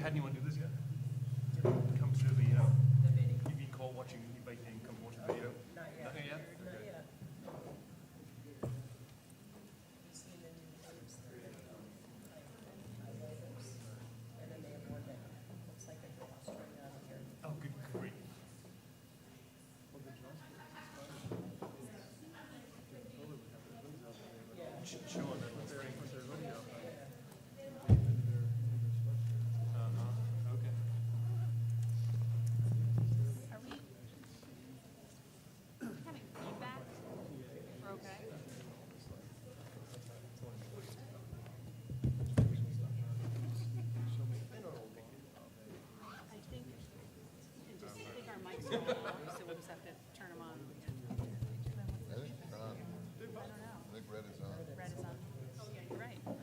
had anyone do this yet? Come through the, you've been caught watching your baking, come watch the video? Not yet. Nothing yet? Not Okay. yet. You've seen the new groups that highlighters, and then they have one that looks like a girl straight out of here. Oh, good grief. Sure, that looks great. Okay. Are we having feedback? We're okay? I think, I think our mics are all off, so we'll just have to turn them on. I think they're on. I don't know. I think red is on. Red is on. Oh, yeah, you're right. Don't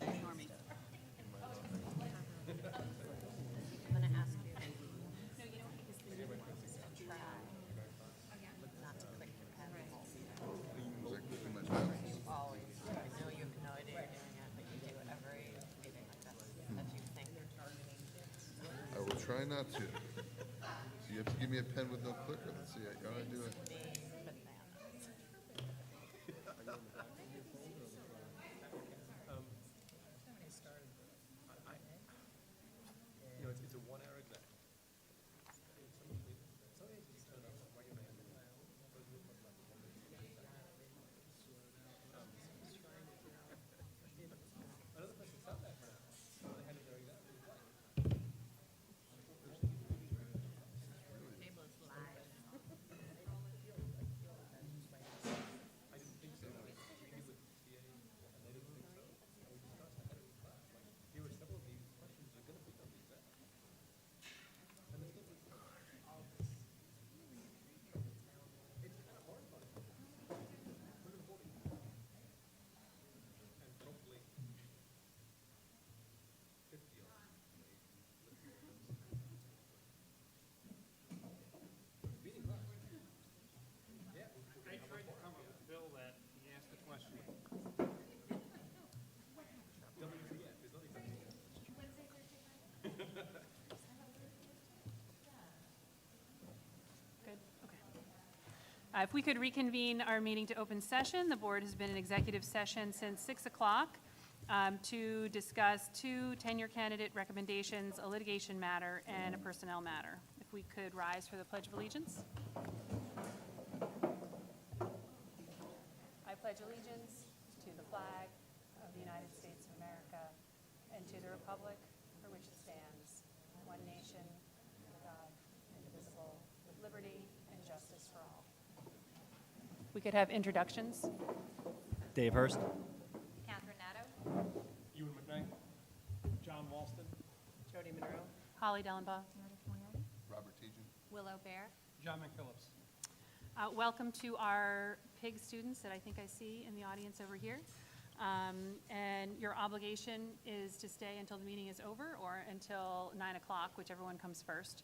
ignore me. I'm gonna ask you. No, you don't, because the new one is to try not to click your pen. It's like too much balance. Always. I know you have no idea you're doing it, but you do it every meeting like this, that you think they're targeting kids. I will try not to. You have to give me a pen with no clicker. Let's see how I do it. You know, it's a 1 hour exam. Table is live. I tried to come up with a bill that he asked a question. Good, okay. If we could reconvene our meeting to open session, the board has been in executive session since 6 o'clock to discuss 2 tenure candidate recommendations, a litigation matter, and a personnel matter. If we could rise for the Pledge of Allegiance. I pledge allegiance to the flag of the United States of America and to the republic for which it stands, one nation, under God, indivisible, with liberty and justice for all. We could have introductions. Dave Hurst. Catherine Nadeau. Ewan McKnight, John Walston, Jody Monroe. Holly Dellenbaugh. Robert Tejan. Willow Bear. John McPhillips. Welcome to our PIG students that I think I see in the audience over here. And your obligation is to stay until the meeting is over or until 9 o'clock, whichever one comes first.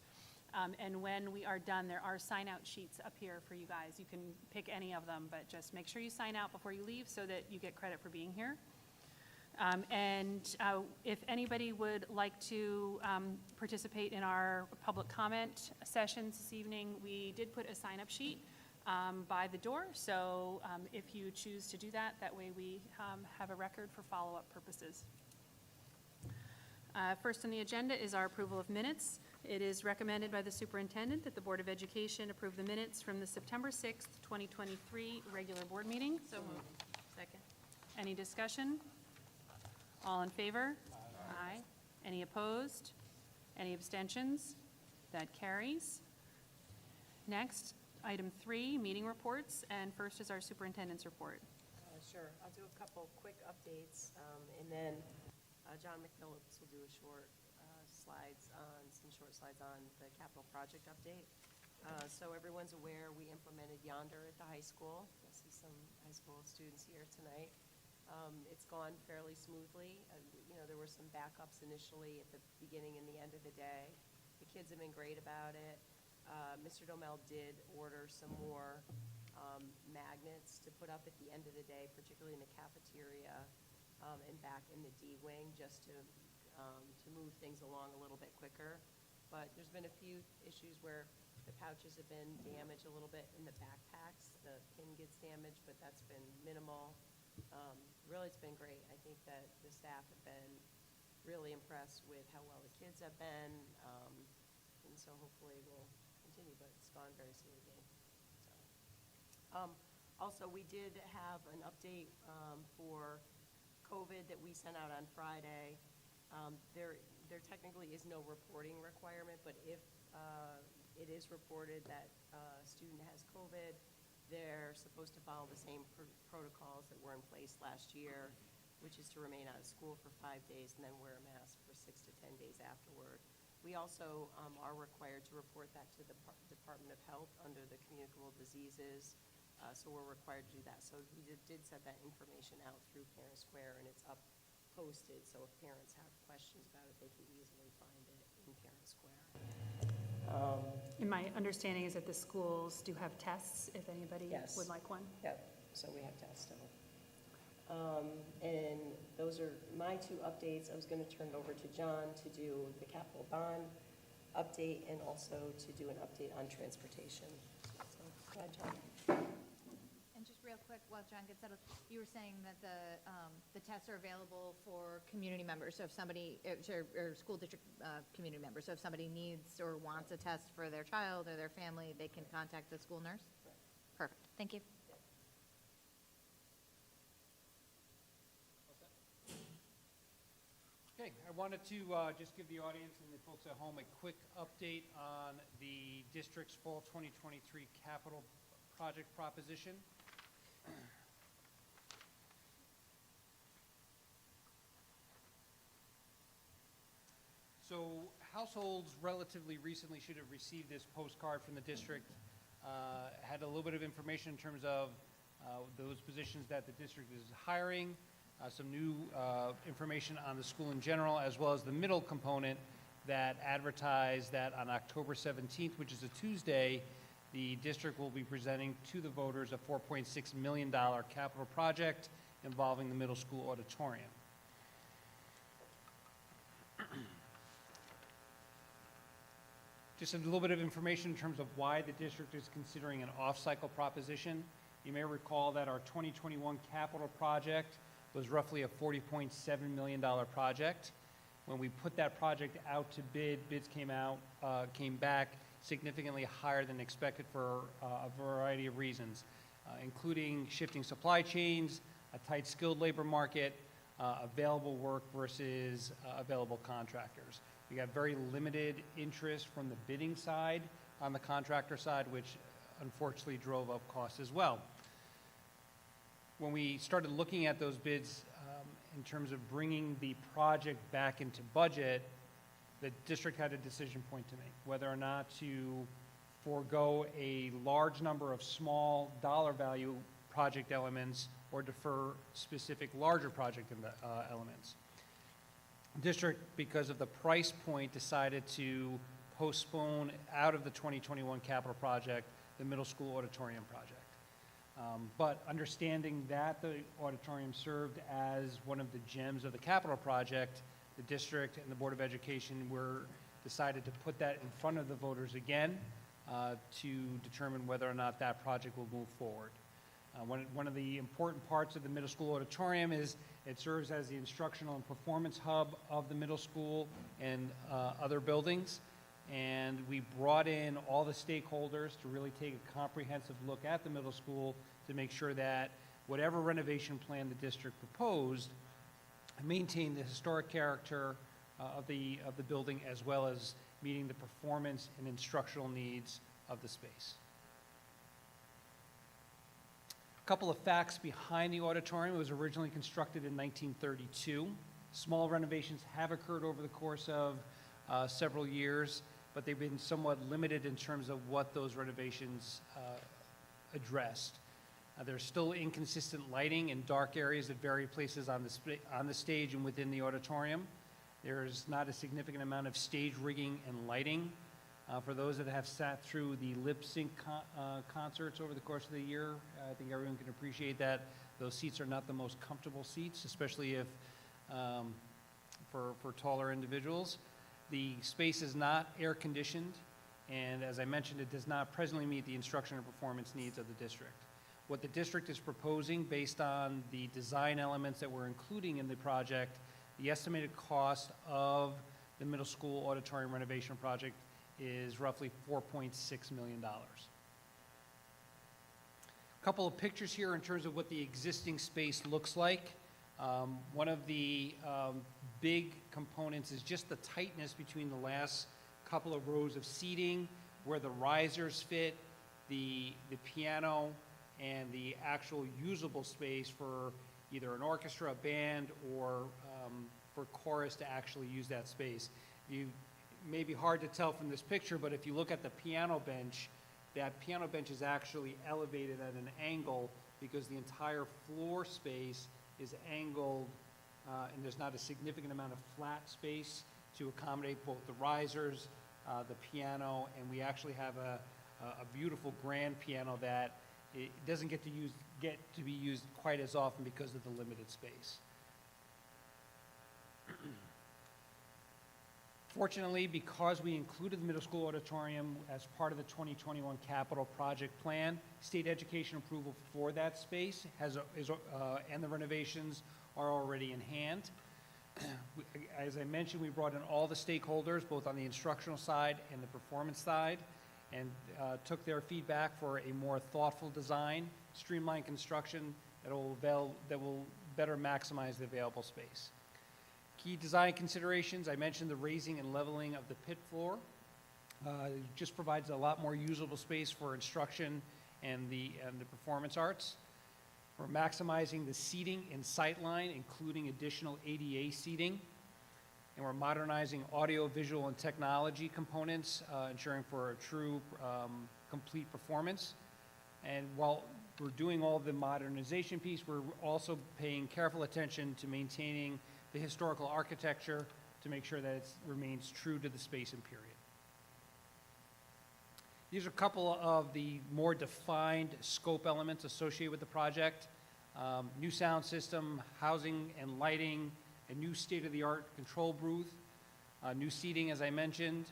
And when we are done, there are sign-out sheets up here for you guys. You can pick any of them, but just make sure you sign out before you leave so that you get credit for being here. If anybody would like to participate in our public comment sessions this evening, we did put a sign-up sheet by the door. So if you choose to do that, that way we have a record for follow-up purposes. First on the agenda is our approval of minutes. It is recommended by the superintendent that the Board of Education approve the minutes from the September 6th, 2023 regular board meeting. So moved. Second. Any discussion? All in favor? Aye. Any opposed? Any abstentions? That carries. Next, item 3, meeting reports, and first is our superintendent's report. Sure, I'll do a couple quick updates, and then John McPhillips will do a short some short slides on the capital project update. So everyone's aware, we implemented Yonder at the high school. I see some high school students here tonight. It's gone fairly smoothly. There were some backups initially at the beginning and the end of the day. The kids have been great about it. Mr. Domel did order some more magnets to put up at the end of the day, particularly in the cafeteria and back in the D wing just to move things along a little bit quicker. But there's been a few issues where the pouches have been damaged a little bit in the backpacks. The pin gets damaged, but that's been minimal. Really, it's been great. I think that the staff have been really impressed with how well the kids have been, and so hopefully we'll continue, but it's gone very smoothly. So, also, we did have an update for COVID that we sent out on Friday. There technically is no reporting requirement, but if it is reported that a student has COVID, they're supposed to follow the same protocols that were in place last year, which is to remain out of school for 5 days and then wear a mask for 6 to 10 days afterward. We also are required to report that to the Department of Health under the communicable diseases, so we're required to do that. So we did set that information out through Parent Square, and it's up posted, so if parents have questions about it, they can easily find it in Parent Square. And my understanding is that the schools do have tests, if anybody Yes. would like one. Yep, so we have tests still. And those are my 2 updates. I was going to turn it over to John to do the capital bond update and also to do an update on transportation. So, go ahead, John. And just real quick, while John gets settled, you were saying that the tests are available for community members. So if somebody, or school district community members, so if somebody needs or wants a test for their child or their family, they can contact the school nurse? Perfect, thank you. Okay, I wanted to just give the audience and the folks at home a quick update on the district's fall 2023 capital project proposition. So households relatively recently should have received this postcard from the district. Had a little bit of information in terms of those positions that the district is hiring, some new information on the school in general, as well as the middle component that advertised that on October 17th, which is a Tuesday, the district will be presenting to the voters a $4.6 million capital project involving the middle school auditorium. Just a little bit of information in terms of why the district is considering an off-cycle proposition. You may recall that our 2021 capital project was roughly a $40.7 million project. When we put that project out to bid, bids came back significantly higher than expected for a variety of reasons, including shifting supply chains, a tight skilled labor market, available work versus available contractors. We got very limited interest from the bidding side on the contractor side, which unfortunately drove up costs as well. When we started looking at those bids in terms of bringing the project back into budget, the district had a decision point to make, whether or not to forego a large number of small dollar value project elements or defer specific larger project elements. District, because of the price point, decided to postpone out of the 2021 capital project the middle school auditorium project. But understanding that the auditorium served as one of the gems of the capital project, the district and the Board of Education decided to put that in front of the voters again to determine whether or not that project will move forward. One of the important parts of the middle school auditorium is it serves as the instructional and performance hub of the middle school and other buildings. And we brought in all the stakeholders to really take a comprehensive look at the middle school to make sure that whatever renovation plan the district proposed maintained the historic character of the building, as well as meeting the performance and instructional needs of the space. A couple of facts behind the auditorium. It was originally constructed in 1932. Small renovations have occurred over the course of several years, but they've been somewhat limited in terms of what those renovations addressed. There's still inconsistent lighting in dark areas at various places on the stage and within the auditorium. There's not a significant amount of stage rigging and lighting. For those that have sat through the lip sync concerts over the course of the year, I think everyone can appreciate that those seats are not the most comfortable seats, especially if for taller individuals. The space is not air conditioned, and as I mentioned, it does not presently meet the instruction and performance needs of the district. What the district is proposing, based on the design elements that we're including in the project, the estimated cost of the middle school auditorium renovation project is roughly $4.6 million. A couple of pictures here in terms of what the existing space looks like. One of the big components is just the tightness between the last couple of rows of seating, where the risers fit, the piano, and the actual usable space for either an orchestra, a band, or for chorus to actually use that space. It may be hard to tell from this picture, but if you look at the piano bench, that piano bench is actually elevated at an angle because the entire floor space is angled, and there's not a significant amount of flat space to accommodate both the risers, the piano, and we actually have a beautiful grand piano that it doesn't get to be used quite as often because of the limited space. Fortunately, because we included the middle school auditorium as part of the 2021 capital project plan, state education approval for that space and the renovations are already in hand. As I mentioned, we brought in all the stakeholders, both on the instructional side and the performance side, and took their feedback for a more thoughtful design, streamlined construction that will better maximize the available space. Key design considerations, I mentioned the raising and leveling of the pit floor. It just provides a lot more usable space for instruction and the performance arts. We're maximizing the seating and sightline, including additional ADA seating. And we're modernizing audio, visual, and technology components, ensuring for a true complete performance. And while we're doing all the modernization piece, we're also paying careful attention to maintaining the historical architecture to make sure that it remains true to the space and period. These are a couple of the more defined scope elements associated with the project. New sound system, housing and lighting, a new state-of-the-art control booth, new seating, as I mentioned,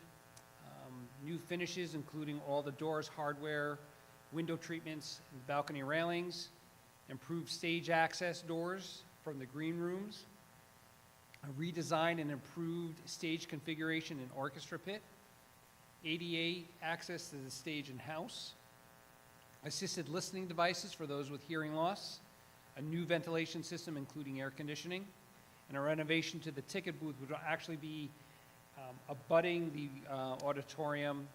new finishes, including all the doors, hardware, window treatments, and balcony railings, improved stage access doors from the green rooms, a redesigned and improved stage configuration and orchestra pit, ADA access to the stage and house, assisted listening devices for those with hearing loss, a new ventilation system including air conditioning, and a renovation to the ticket booth, which will actually be abutting the auditorium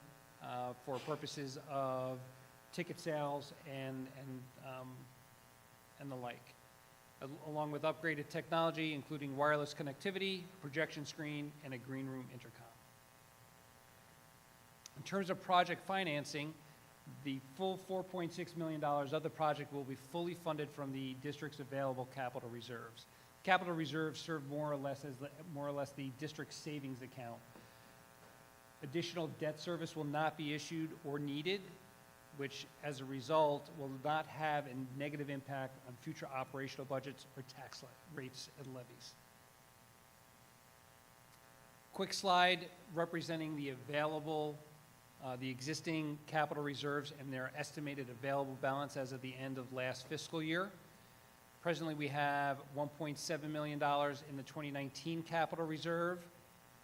for purposes of ticket sales and the like, along with upgraded technology, including wireless connectivity, projection screen, and a green room intercom. In terms of project financing, the full $4.6 million of the project will be fully funded from the district's available capital reserves. Capital reserves serve more or less the district's savings account. Additional debt service will not be issued or needed, which as a result will not have a negative impact on future operational budgets or tax rates and levies. Quick slide representing the existing capital reserves and their estimated available balance as of the end of last fiscal year. Presently, we have $1.7 million in the 2019 capital reserve,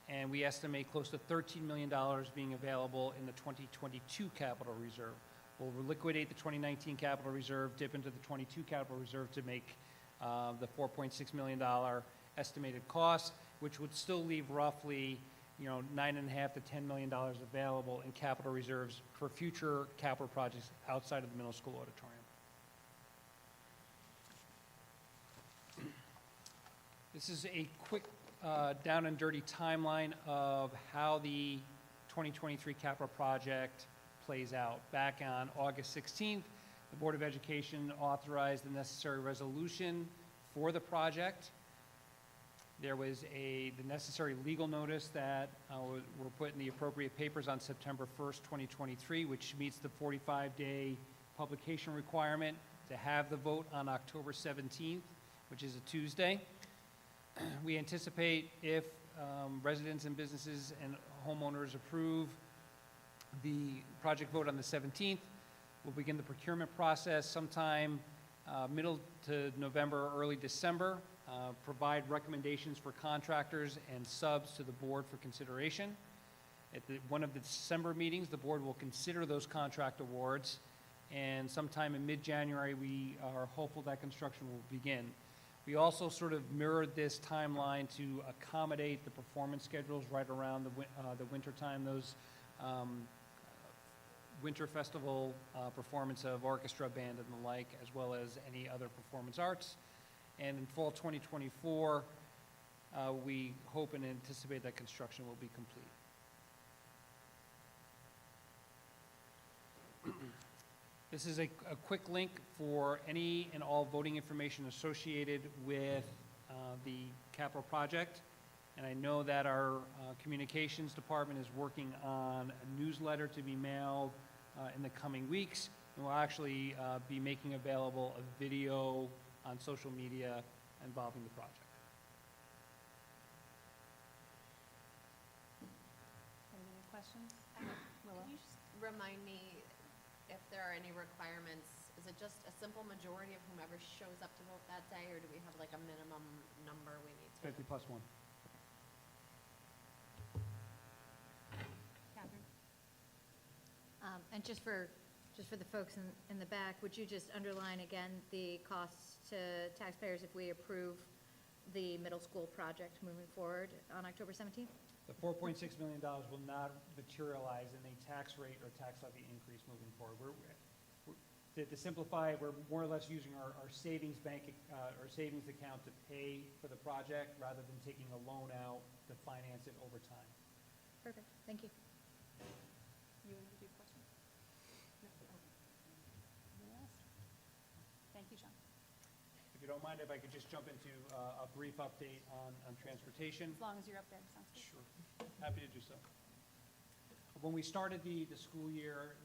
and we estimate close to $13 million being available in the 2022 capital reserve. We'll liquidate the 2019 capital reserve, dip into the 22 capital reserve to make the $4.6 million estimated cost, which would still leave roughly $9.5 to $10 million available in capital reserves for future capital projects outside of the middle school auditorium. This is a quick down and dirty timeline of how the 2023 capital project plays out. Back on August 16th, the Board of Education authorized the necessary resolution for the project. There was the necessary legal notice that were put in the appropriate papers on September 1st, 2023, which meets the 45-day publication requirement to have the vote on October 17th, which is a Tuesday. We anticipate if residents and businesses and homeowners approve the project vote on the 17th, we'll begin the procurement process sometime middle to November, early December, provide recommendations for contractors and subs to the board for consideration. At one of the December meetings, the board will consider those contract awards, and sometime in mid-January, we are hopeful that construction will begin. We also sort of mirrored this timeline to accommodate the performance schedules right around the winter time, those winter festival performance of orchestra, band, and the like, as well as any other performance arts. And in fall 2024, we hope and anticipate that construction will be complete. This is a quick link for any and all voting information associated with the capital project. And I know that our communications department is working on a newsletter to be mailed in the coming weeks. And we'll actually be making available a video on social media involving the project. Any questions? Willow? Can you just remind me if there are any requirements? Is it just a simple majority of whomever shows up to vote that day, or do we have like a minimum number we need to? 50 plus 1. Catherine? And just for the folks in the back, would you just underline again the costs to taxpayers if we approve the middle school project moving forward on October 17th? The $4.6 million will not materialize in a tax rate or tax levy increase moving forward. To simplify, we're more or less using our savings bank, our savings account to pay for the project rather than taking a loan out to finance it over time. Perfect, thank you. You want to do a question? No? Okay. Anyone else? Thank you, Sean. If you don't mind, if I could just jump into a brief update on transportation. As long as you're up there, sounds good. Sure, happy to do so. When we started the school year,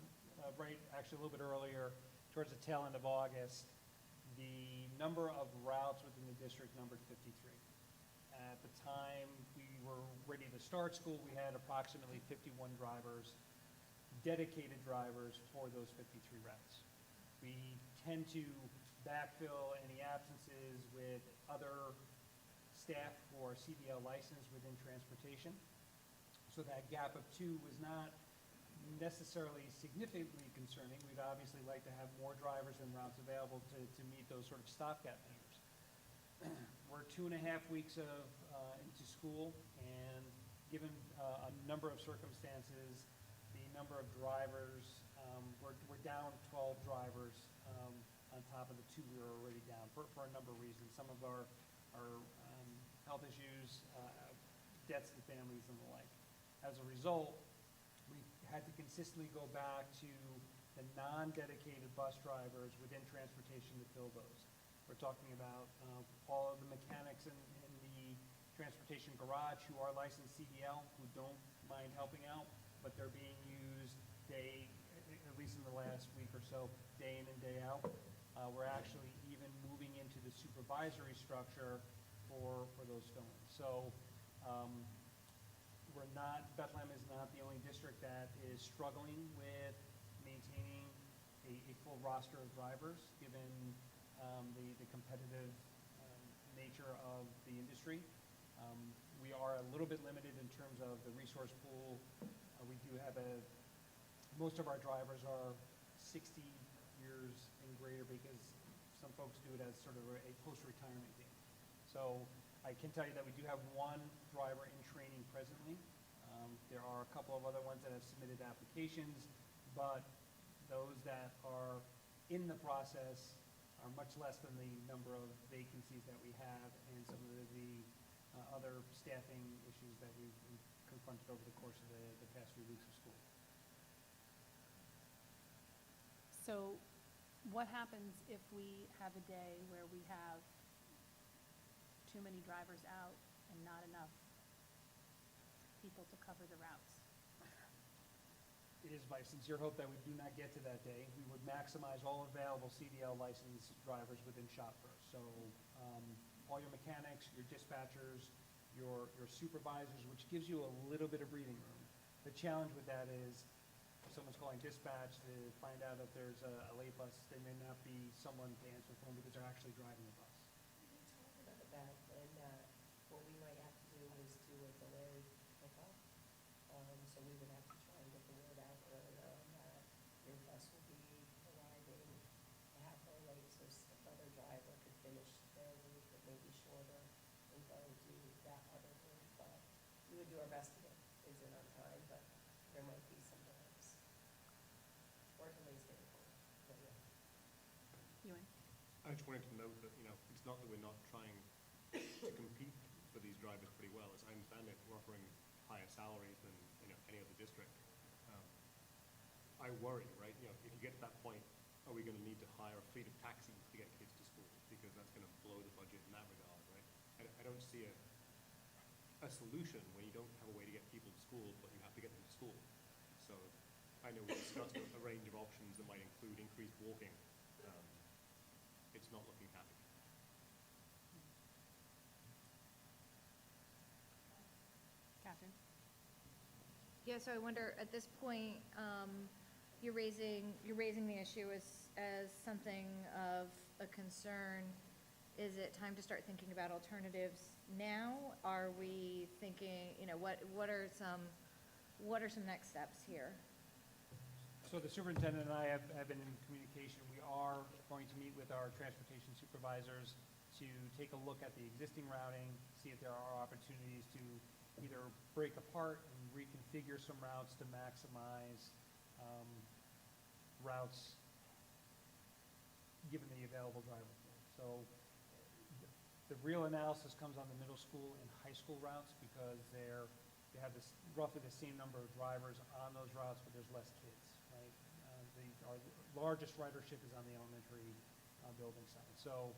actually a little bit earlier, towards the tail end of August, the number of routes within the district numbered 53. At the time we were ready to start school, we had approximately 51 drivers, dedicated drivers for those 53 routes. We tend to backfill any absences with other staff for CDL license within transportation. So that gap of 2 was not necessarily significantly concerning. We'd obviously like to have more drivers and routes available to meet those sort of stopgap measures. We're 2.5 weeks into school, and given a number of circumstances, the number of drivers, we're down 12 drivers on top of the 2 we were already down for a number of reasons. Some of our health issues, deaths to families and the like. As a result, we had to consistently go back to the non-dedicated bus drivers within transportation to fill those. We're talking about all of the mechanics in the transportation garage who are licensed CDL, who don't mind helping out, but they're being used at least in the last week or so, day in and day out. We're actually even moving into the supervisory structure for those fillings. So Bethlehem is not the only district that is struggling with maintaining a full roster of drivers, given the competitive nature of the industry. We are a little bit limited in terms of the resource pool. We do have most of our drivers are 60 years and greater, because some folks do it as sort of a post-retirement game. So I can tell you that we do have 1 driver in training presently. There are a couple of other ones that have submitted applications, but those that are in the process are much less than the number of vacancies that we have, and some of the other staffing issues that we've confronted over the course of the past few weeks of school. So what happens if we have a day where we have too many drivers out and not enough people to cover the routes. It is my sincere hope that we do not get to that day. We would maximize all available CDL licensed drivers within shop first. So all your mechanics, your dispatchers, your supervisors, which gives you a little bit of breathing room. The challenge with that is if someone's calling dispatch to find out that there's a late bus, they may not be someone to answer the phone because they're actually driving the bus. We talked about that, and what we might have to do is do a delayed pickup. So we would have to try and get the word out early on that your bus will be arriving a half hour late, so another driver could finish their route that may be shorter and go do that other route. But we would do our best to get kids in on time, but there might be some delays. Or delays getting home. But yeah. Ewan? I just wanted to note that, it's not that we're not trying to compete for these drivers pretty well. As I understand it, we're offering higher salaries than, any other district. I worry, right, if you get to that point, are we going to need to hire a fleet of taxis to get kids to school? Because that's going to blow the budget in that regard, right? I don't see a solution when you don't have a way to get people to school, but you have to get them to school. So I know we discussed a range of options that might include increased walking. It's not looking happy. Catherine? Yeah, so I wonder, at this point, you're raising the issue as something of a concern. Is it time to start thinking about alternatives now? Are we thinking, what are some next steps here? So the superintendent and I have been in communication. We are going to meet with our transportation supervisors to take a look at the existing routing, see if there are opportunities to either break apart and reconfigure some routes to maximize routes given the available driver pool. So the real analysis comes on the middle school and high school routes because they have roughly the same number of drivers on those routes, but there's less kids, right? Our largest ridership is on the elementary building side. So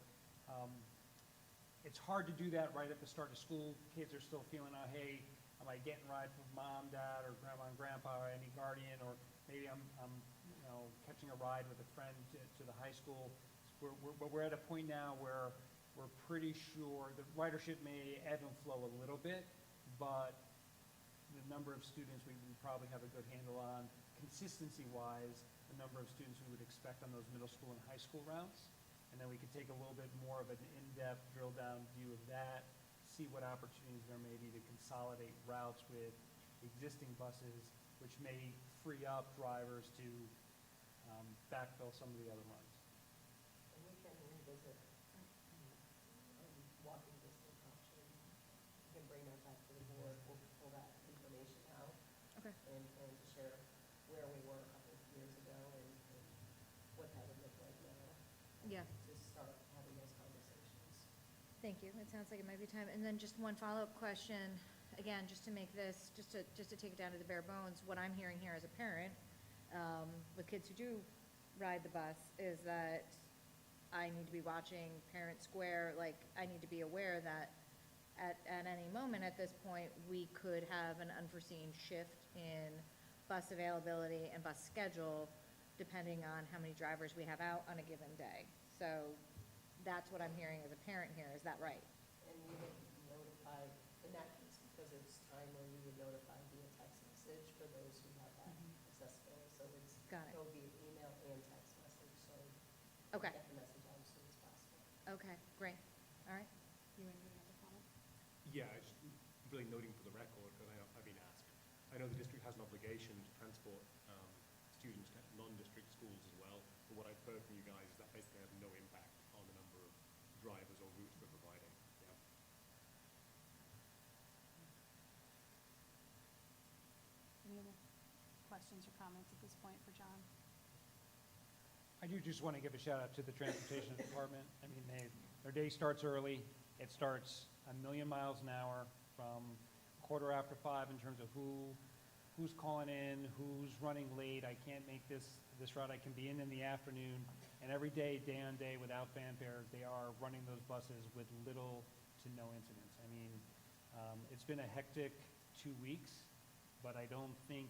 it's hard to do that right at the start of school. Kids are still feeling out, hey, am I getting a ride from mom, dad, or grandma and grandpa, or any guardian, or maybe I'm catching a ride with a friend to the high school. But we're at a point now where we're pretty sure the ridership may ebb and flow a little bit, but the number of students we probably have a good handle on, consistency-wise, the number of students we would expect on those middle school and high school routes. And then we could take a little bit more of an in-depth, drill-down view of that, see what opportunities there may be to consolidate routes with existing buses, which may free up drivers to backfill some of the other runs. And we can revisit walking distance option. We can bring that back to the board. We'll pull that information out. Okay. And to share where we were a couple of years ago and what that would look like now. Yeah. To start having those conversations. Thank you. It sounds like it might be time. And then just one follow-up question, again, just to make this, just to take it down to the bare bones, what I'm hearing here as a parent, with kids who do ride the bus, is that I need to be watching Parent Square, like, I need to be aware that at any moment at this point, we could have an unforeseen shift in bus availability and bus schedule, depending on how many drivers we have out on a given day. So that's what I'm hearing as a parent here. Is that right? And we would notify, in that case, because it's time when we would notify via text message for those who have that accessibility. So it's, Got it. it'll be email and text message, so Okay. get the message out as soon as possible. Okay, great. All right. You want to make another comment? Yeah, just really noting for the record, because I've been asked. I know the district has an obligation to transport students to non-district schools as well, but what I've heard from you guys is that basically has no impact on the number of drivers or routes we're providing. Yeah. Any other questions or comments at this point for John? I do just want to give a shout out to the transportation department. I mean, their day starts early. It starts a million miles an hour from 5:15 in terms of who's calling in, who's running late. I can't make this route. I can be in the afternoon. And every day, day on day, without fanfare, they are running those buses with little to no incidents. I mean, It's been a hectic 2 weeks, but I don't think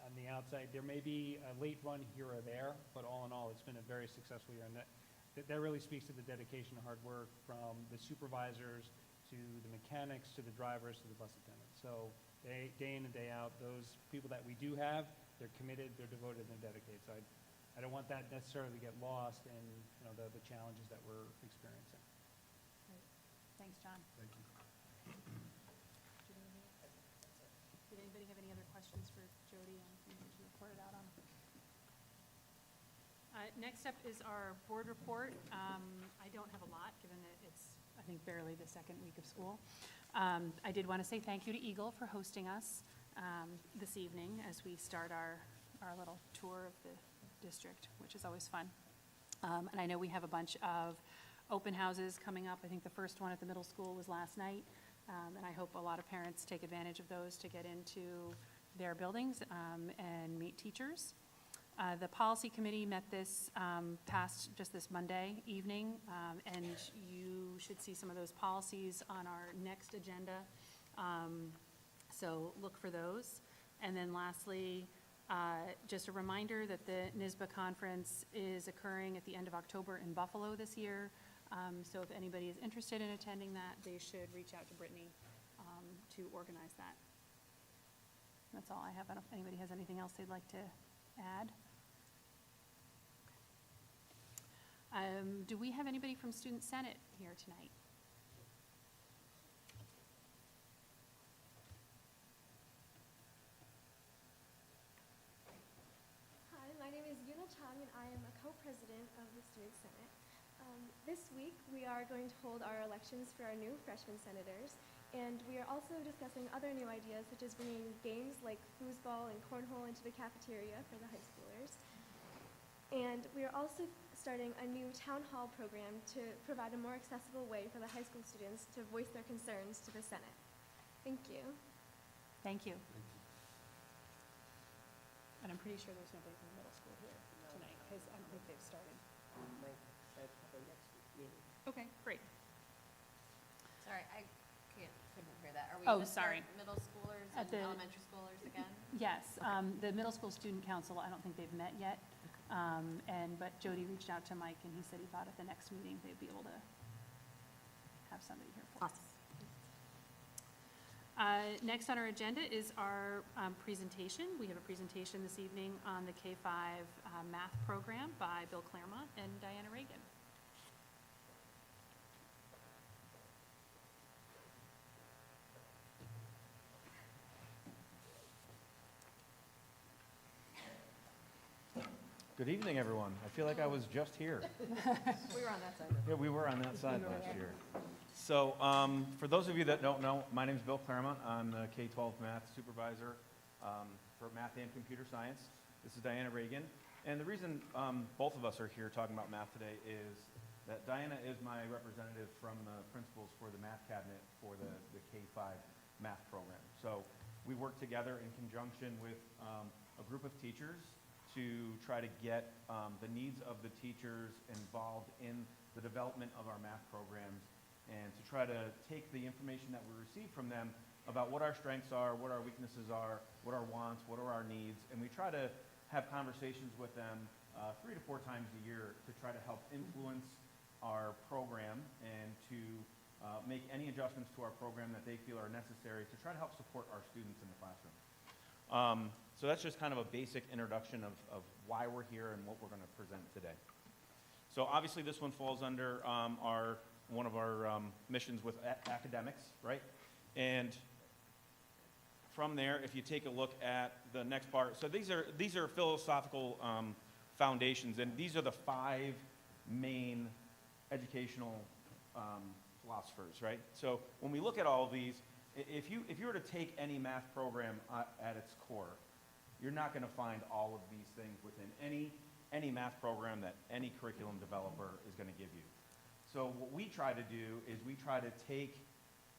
on the outside, there may be a late run here or there, but all in all, it's been a very successful year. And that really speaks to the dedication and hard work from the supervisors to the mechanics, to the drivers, to the bus attendants. So day in and day out, those people that we do have, they're committed, they're devoted, and they're dedicated. So I don't want that necessarily to get lost in, the challenges that we're experiencing. Great. Thanks, John. Thank you. Did anybody have any other questions for Jody on anything she reported out on? Next up is our board report. I don't have a lot, given that it's, I think, barely the second week of school. I did want to say thank you to Eagle for hosting us this evening as we start our little tour of the district, which is always fun. And I know we have a bunch of open houses coming up. I think the first one at the middle school was last night. And I hope a lot of parents take advantage of those to get into their buildings and meet teachers. The policy committee met this just this Monday evening, and you should see some of those policies on our next agenda. So look for those. And then lastly, just a reminder that the NYSBA conference is occurring at the end of October in Buffalo this year. So if anybody is interested in attending that, they should reach out to Brittany to organize that. That's all I have. I don't know if anybody has anything else they'd like to add. Do we have anybody from Student Senate here tonight? Hi, my name is Yuna Chang, and I am a co-president of the Student Senate. This week, we are going to hold our elections for our new freshman senators, and we are also discussing other new ideas, such as bringing games like foosball and cornhole into the cafeteria for the high schoolers. And we are also starting a new town hall program to provide a more accessible way for the high school students to voice their concerns to the Senate. Thank you. Thank you. And I'm pretty sure there's nobody from the middle school here tonight, because I don't think they've started. Mike said probably next meeting. Okay, great. Sorry, I couldn't hear that. Are we Oh, gonna start sorry. middle schoolers At and the- elementary schoolers again? Yes, the middle school student council, I don't think they've met yet. But Jody reached out to Mike, and he said he thought at the next meeting they'd be able to have somebody here for us. Next on our agenda is our presentation. We have a presentation this evening on the K-5 math program by Bill Claremont and Diana Reagan. Good evening, everyone. I feel like I was just here. We were on that side. Yeah, we were on that side last year. So for those of you that don't know, my name is Bill Claremont. I'm the K-12 math supervisor for math and computer science. This is Diana Reagan. And the reason both of us are here talking about math today is that Diana is my representative from the principals for the math cabinet for the K-5 math program. So we work together in conjunction with a group of teachers to try to get the needs of the teachers involved in the development of our math programs, and to try to take the information that we receive from them about what our strengths are, what our weaknesses are, what our wants, what are our needs, and we try to have conversations with them 3 to 4 times a year to try to help influence our program and to make any adjustments to our program that they feel are necessary to try to help support our students in the classroom. So that's just kind of a basic introduction of why we're here and what we're going to present today. So obviously this one falls under one of our missions with academics, right? And from there, if you take a look at the next part, so these are philosophical foundations, and these are the 5 main educational philosophers, right? So when we look at all of these, if you were to take any math program at its core, you're not going to find all of these things within any math program that any curriculum developer is going to give you. So what we try to do is we try to take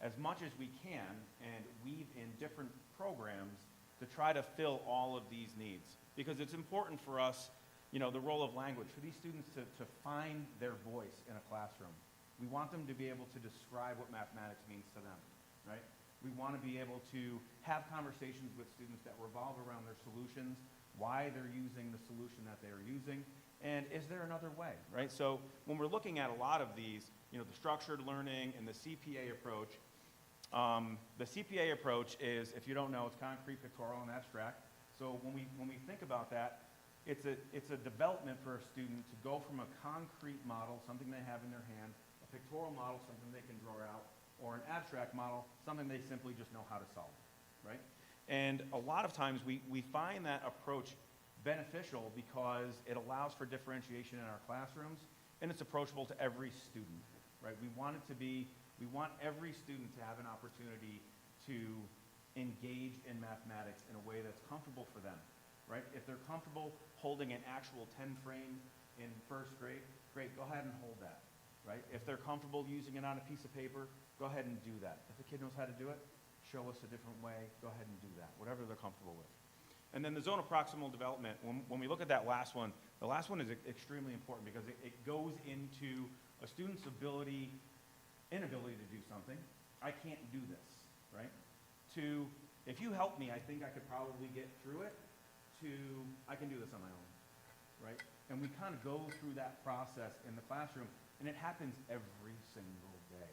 as much as we can and weave in different programs to try to fill all of these needs. Because it's important for us, the role of language, for these students to find their voice in a classroom. We want them to be able to describe what mathematics means to them, right? We want to be able to have conversations with students that revolve around their solutions, why they're using the solution that they're using, and is there another way, right? So when we're looking at a lot of these, the structured learning and the CPA approach, is, if you don't know, it's concrete, pictorial, and abstract. So when we think about that, it's a development for a student to go from a concrete model, something they have in their hand, a pictorial model, something they can draw out, or an abstract model, something they simply just know how to solve, right? And a lot of times we find that approach beneficial because it allows for differentiation in our classrooms, and it's approachable to every student, right? We want every student to have an opportunity to engage in mathematics in a way that's comfortable for them, right? If they're comfortable holding an actual 10 frame in first grade, great, go ahead and hold that, right? If they're comfortable using it on a piece of paper, go ahead and do that. If the kid knows how to do it, show us a different way, go ahead and do that, whatever they're comfortable with. And then the zone of proximal development, when we look at that last one, the last one is extremely important because it goes into a student's inability to do something. I can't do this, right? To, if you help me, I think I could probably get through it, to, I can do this on my own, right? And we kind of go through that process in the classroom, and it happens every single day,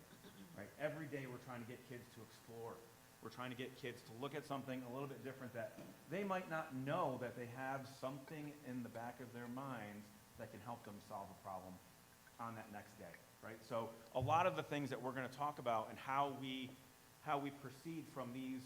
right? Every day we're trying to get kids to explore. We're trying to get kids to look at something a little bit different that they might not know that they have something in the back of their minds that can help them solve a problem on that next day, right? So a lot of the things that we're going to talk about and how we proceed from these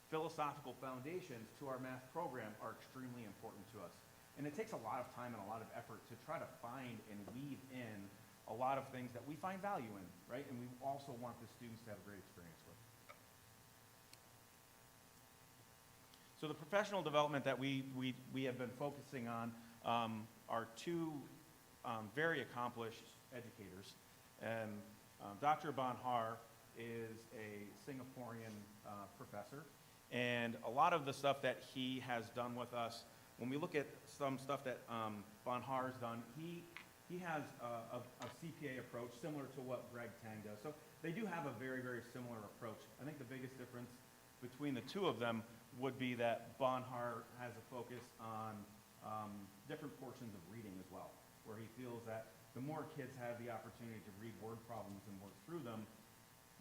philosophical foundations to our math program are extremely important to us. And it takes a lot of time and a lot of effort to try to find and weave in a lot of things that we find value in, right? And we also want the students to have a great experience with. So the professional development that we have been focusing on are two very accomplished educators. And Dr. Banhar is a Singaporean professor. And a lot of the stuff that he has done with us, when we look at some stuff that Banhar has done, he has a CPA approach similar to what Greg Tang does. So they do have a very, very similar approach. I think the biggest difference between the two of them would be that Banhar has a focus on different portions of reading as well, where he feels that the more kids have the opportunity to read word problems and work through them,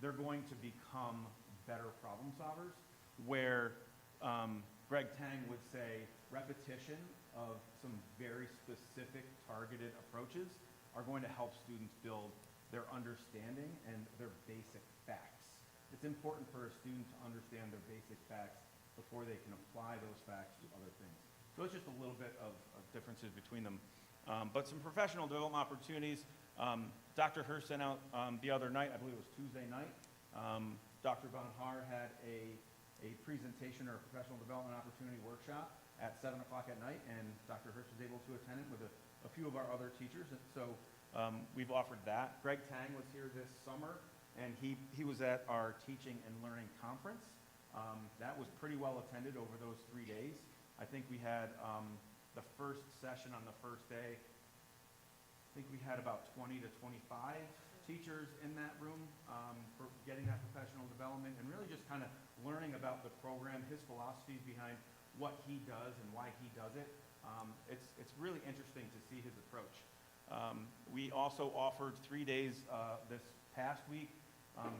they're going to become better problem solvers, where Greg Tang would say repetition of some very specific targeted approaches are going to help students build their understanding and their basic facts. It's important for a student to understand their basic facts before they can apply those facts to other things. So it's just a little bit of differences between them. But some professional development opportunities. Dr. Hurst sent out the other night, I believe it was Tuesday night, Dr. Banhar had a presentation or a professional development opportunity workshop at 7 o'clock at night, and Dr. Hurst was able to attend it with a few of our other teachers. And so we've offered that. Greg Tang was here this summer, and he was at our teaching and learning conference. That was pretty well attended over those 3 days. I think we had the first session on the first day, I think we had about 20 to 25 teachers in that room for getting that professional development and really just kind of learning about the program, his philosophies behind what he does and why he does it. It's really interesting to see his approach. We also offered 3 days this past week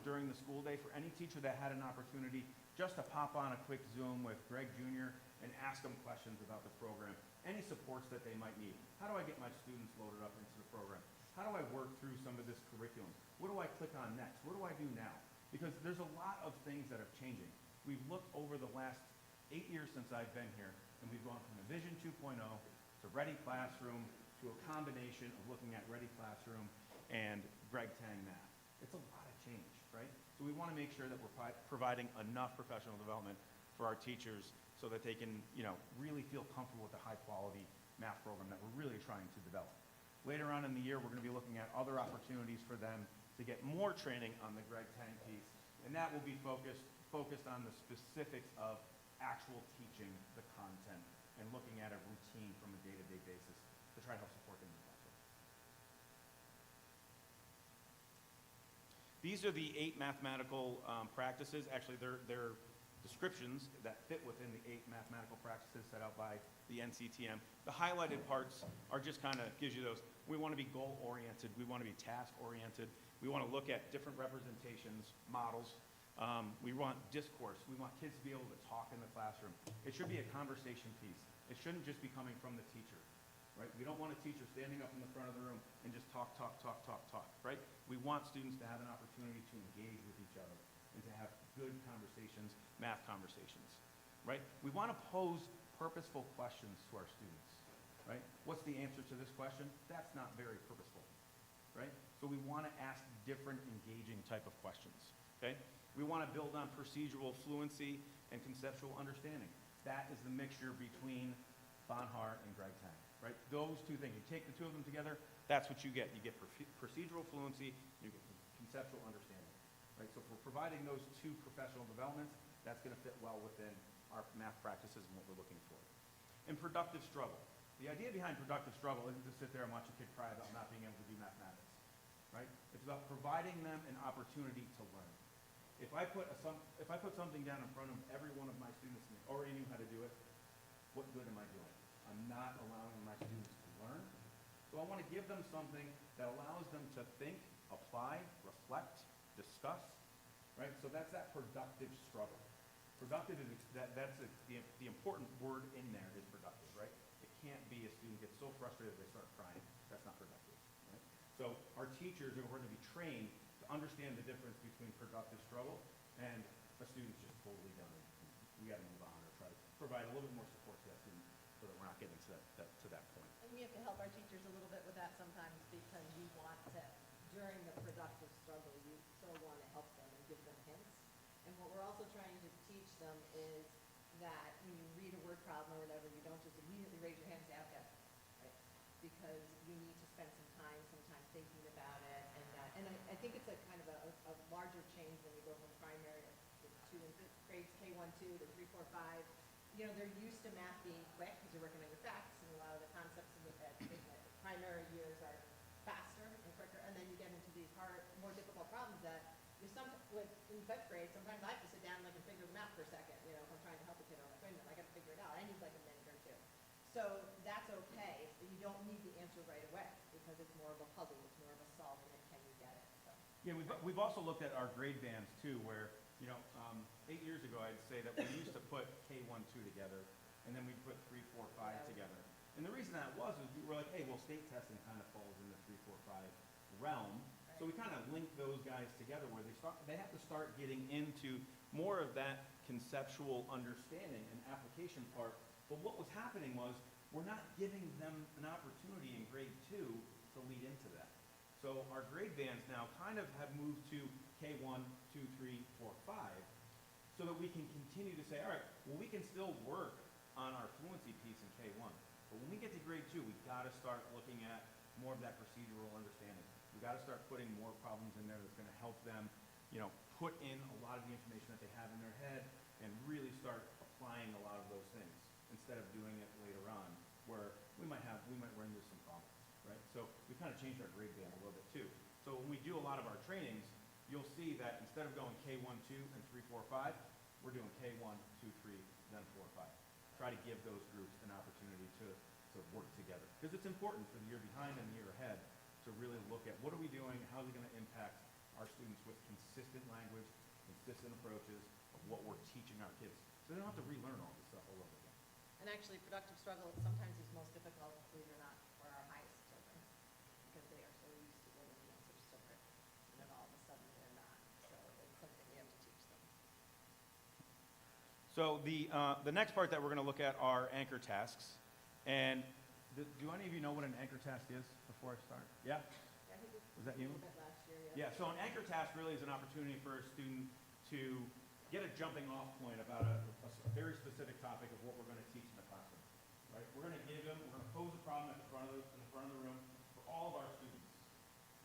during the school day for any teacher that had an opportunity just to pop on a quick Zoom with Greg Jr. and ask them questions about the program, any supports that they might need. How do I get my students loaded up into the program? How do I work through some of this curriculum? What do I click on next? What do I do now? Because there's a lot of things that are changing. We've looked over the last 8 years since I've been here, and we've gone from a Vision 2.0 to Ready Classroom to a combination of looking at Ready Classroom and Greg Tang Math. It's a lot of change, right? So we want to make sure that we're providing enough professional development for our teachers so that they can, really feel comfortable with the high-quality math program that we're really trying to develop. Later on in the year, we're going to be looking at other opportunities for them to get more training on the Greg Tang piece, and that will be focused on the specifics of actual teaching the content and looking at a routine from a day-to-day basis to try to help support them in the classroom. these are the 8 mathematical practices. Actually, they're descriptions that fit within the 8 mathematical practices set out by the NCTM. The highlighted parts are just kind of gives you those. We want to be goal-oriented. We want to be task-oriented. We want to look at different representations, models. We want discourse. We want kids to be able to talk in the classroom. It should be a conversation piece. It shouldn't just be coming from the teacher, right? We don't want a teacher standing up in the front of the room and just talk, right? We want students to have an opportunity to engage with each other and to have good conversations, math conversations, right? We want to pose purposeful questions to our students, right? What's the answer to this question? That's not very purposeful, right? So we want to ask different engaging type of questions, okay? We want to build on procedural fluency and conceptual understanding. That is the mixture between Bonhart and Greg Tang, right? Those two things, you take the two of them together, that's what you get. You get procedural fluency, you get conceptual understanding, right? So if we're providing those two professional developments, that's going to fit well within our math practices and what we're looking for. And productive struggle. The idea behind productive struggle isn't to sit there and watch a kid cry about not being able to do mathematics, right? It's about providing them an opportunity to learn. If I put something down in front of every one of my students and they already knew how to do it, what good am I doing? I'm not allowing my students to learn. So I want to give them something that allows them to think, apply, reflect, discuss, right? So that's that productive struggle. Productive is, the important word in there is productive, right? It can't be a student gets so frustrated they start crying. That's not productive, right? So our teachers are going to be trained to understand the difference between productive struggle and a student's just totally done. We got to move on or try to provide a little bit more support to that student so that we're not getting to that point. And we have to help our teachers a little bit with that sometimes because we want to, during the productive struggle, you so want to help them and give them hints. And what we're also trying to teach them is that when you read a word problem or whatever, you don't just immediately raise your hand and say, okay, right? Because you need to spend some time thinking about it, and I think it's a kind of a larger change when you go from primary to grades K1, 2 to 3, 4, 5. You know, they're used to math being quick because you're working on your facts, and a lot of the concepts in the primary years are faster and quicker, and then you get into these more difficult problems that in 5th grade, sometimes I have to sit down and figure them out for a second. You know, if I'm trying to help a kid, I'm like, wait a minute, I got to figure it out. I need like a minute or two. So that's okay. You don't need the answer right away because it's more of a puzzle. It's more of a solving it. Can you get it? So. Yeah, we've also looked at our grade bands too, where 8 years ago I'd say that we used to put K1, 2 together, and then we'd put 3, 4, 5 together. And the reason that was is we were like, hey, well, state testing kind of falls in the 3, 4, 5 realm. Right. So we kind of link those guys together where they have to start getting into more of that conceptual understanding and application part. But what was happening was we're not giving them an opportunity in grade 2 to lead into that. So our grade bands now kind of have moved to K1, 2, 3, 4, 5, so that we can continue to say, all right, well, we can still work on our fluency piece in K1. But when we get to grade 2, we've got to start looking at more of that procedural understanding. We've got to start putting more problems in there that's going to help them, put in a lot of the information that they have in their head and really start applying a lot of those things instead of doing it later on where we might run into some problems, right? So we kind of changed our grade band a little bit too. So when we do a lot of our trainings, you'll see that instead of going K1, 2, and 3, 4, 5, we're doing K1, 2, 3, then 4, 5. Try to give those groups an opportunity to work together. Because it's important for the year behind and the year ahead to really look at what are we doing, how is it going to impact our students with consistent language, consistent approaches of what we're teaching our kids. So they don't have to relearn all this stuff all over again. And actually, productive struggle sometimes is most difficult, believe it or not, for our highest children because they are so used to getting the answers so quick, and then all of a sudden they're not. So it's something we have to teach them. So the next part that we're going to look at are anchor tasks. And do any of you know what an anchor task is before I start? Yeah? I think Was that you? a little bit last year, yeah. Yeah, so an anchor task really is an opportunity for a student to get a jumping off point about a very specific topic of what we're going to teach in the classroom, right? We're going to pose a problem in the front of the room for all of our students.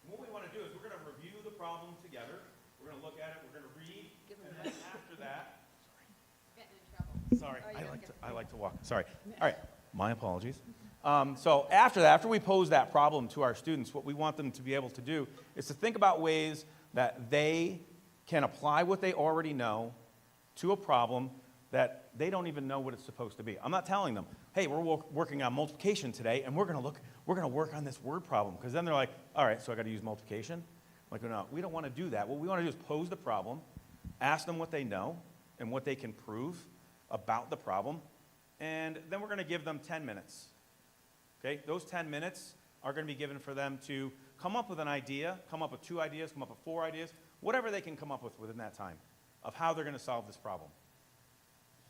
And what we want to do is we're going to review the problem together. We're going to look at it, we're going to read, and then after that, Getting in trouble. sorry, Oh, I like to walk. Sorry. All right, my apologies. So after we pose that problem to our students, what we want them to be able to do is to think about ways that they can apply what they already know to a problem that they don't even know what it's supposed to be. I'm not telling them, hey, we're working on multiplication today, and we're going to work on this word problem, because then they're like, all right, so I got to use multiplication? I'm like, no, we don't want to do that. What we want to do is pose the problem, ask them what they know and what they can prove about the problem, and then we're going to give them 10 minutes. Okay? Those 10 minutes are going to be given for them to come up with an idea, come up with 2 ideas, come up with 4 ideas, whatever they can come up with within that time of how they're going to solve this problem.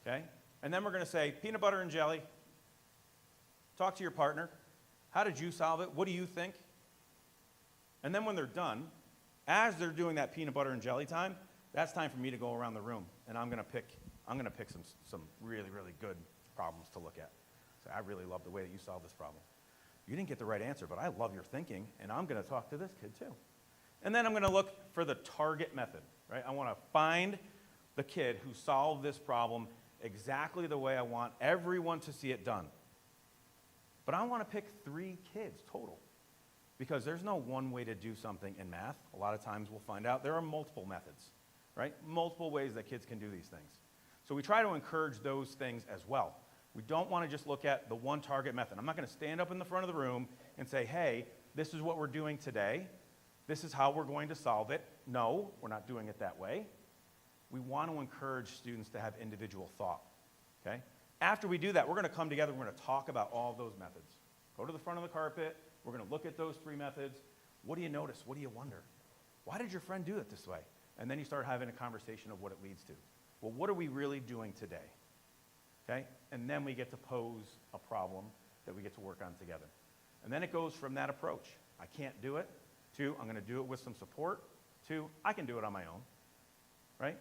Okay? And then we're going to say, peanut butter and jelly, talk to your partner. How did you solve it? What do you think? And then when they're done, as they're doing that peanut butter and jelly time, that's time for me to go around the room, and I'm going to pick some really, really good problems to look at. So I really love the way that you solved this problem. You didn't get the right answer, but I love your thinking, and I'm going to talk to this kid too. And then I'm going to look for the target method, right? I want to find the kid who solved this problem exactly the way I want everyone to see it done. But I want to pick 3 kids total, because there's no one way to do something in math. A lot of times we'll find out there are multiple methods, right? Multiple ways that kids can do these things. So we try to encourage those things as well. We don't want to just look at the one target method. I'm not going to stand up in the front of the room and say, hey, this is what we're doing today. This is how we're going to solve it. No, we're not doing it that way. We want to encourage students to have individual thought, okay? After we do that, we're going to come together, we're going to talk about all those methods. Go to the front of the carpet, we're going to look at those 3 methods. What do you notice? What do you wonder? Why did your friend do it this way? And then you start having a conversation of what it leads to. Well, what are we really doing today? Okay? And then we get to pose a problem that we get to work on together. And then it goes from that approach. I can't do it, to I'm going to do it with some support, to I can do it on my own, right?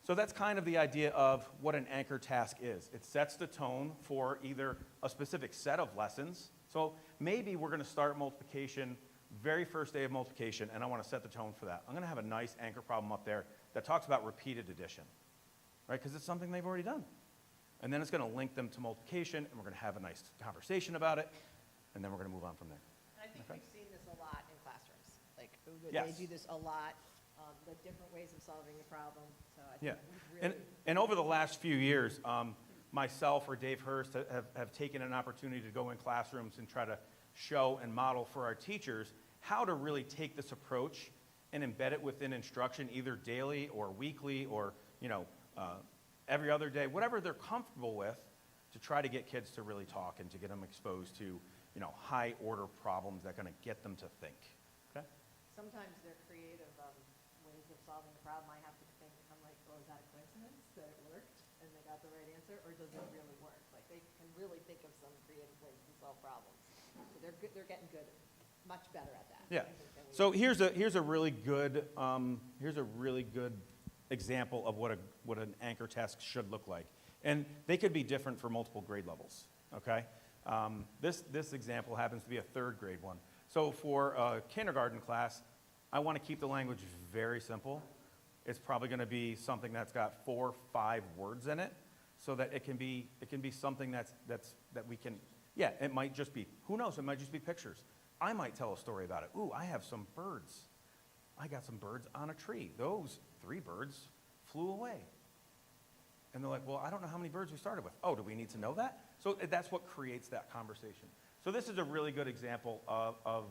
So that's kind of the idea of what an anchor task is. It sets the tone for either a specific set of lessons. So maybe we're going to start multiplication, very first day of multiplication, and I want to set the tone for that. I'm going to have a nice anchor problem up there that talks about repeated addition, right? Because it's something they've already done. And then it's going to link them to multiplication, and we're going to have a nice conversation about it, and then we're going to move on from there. And I think Okay. we've seen this a lot in classrooms. Like, Yes. they do this a lot, the different ways of solving the problem. So I Yeah, think we've really. and over the last few years, myself or Dave Hurst have taken an opportunity to go in classrooms and try to show and model for our teachers how to really take this approach and embed it within instruction, either daily or weekly or, every other day, whatever they're comfortable with, to try to get kids to really talk and to get them exposed to, high order problems that are going to get them to think. Okay? Sometimes their creative ways of solving the problem, I have to think, I'm like, oh, is that a coincidence that it worked and they got the right answer, or does it really work? Like, they can really think of some creative ways to solve problems. So they're getting good, much better at that. Yeah. I think, than we So here's a really good example of what an anchor task should look like, and they could be different for multiple grade levels. Okay, this example happens to be a 3rd grade one. So for a kindergarten class, I want to keep the language very simple. It's probably going to be something that's got 4 or 5 words in it, so that it can be something that we can. Yeah, it might just be, who knows? It might just be pictures. I might tell a story about it. Ooh, I have some birds. I got some birds on a tree. Those 3 birds flew away. And they're like, well, I don't know how many birds we started with. Oh, do we need to know that? So that's what creates that conversation. So this is a really good example of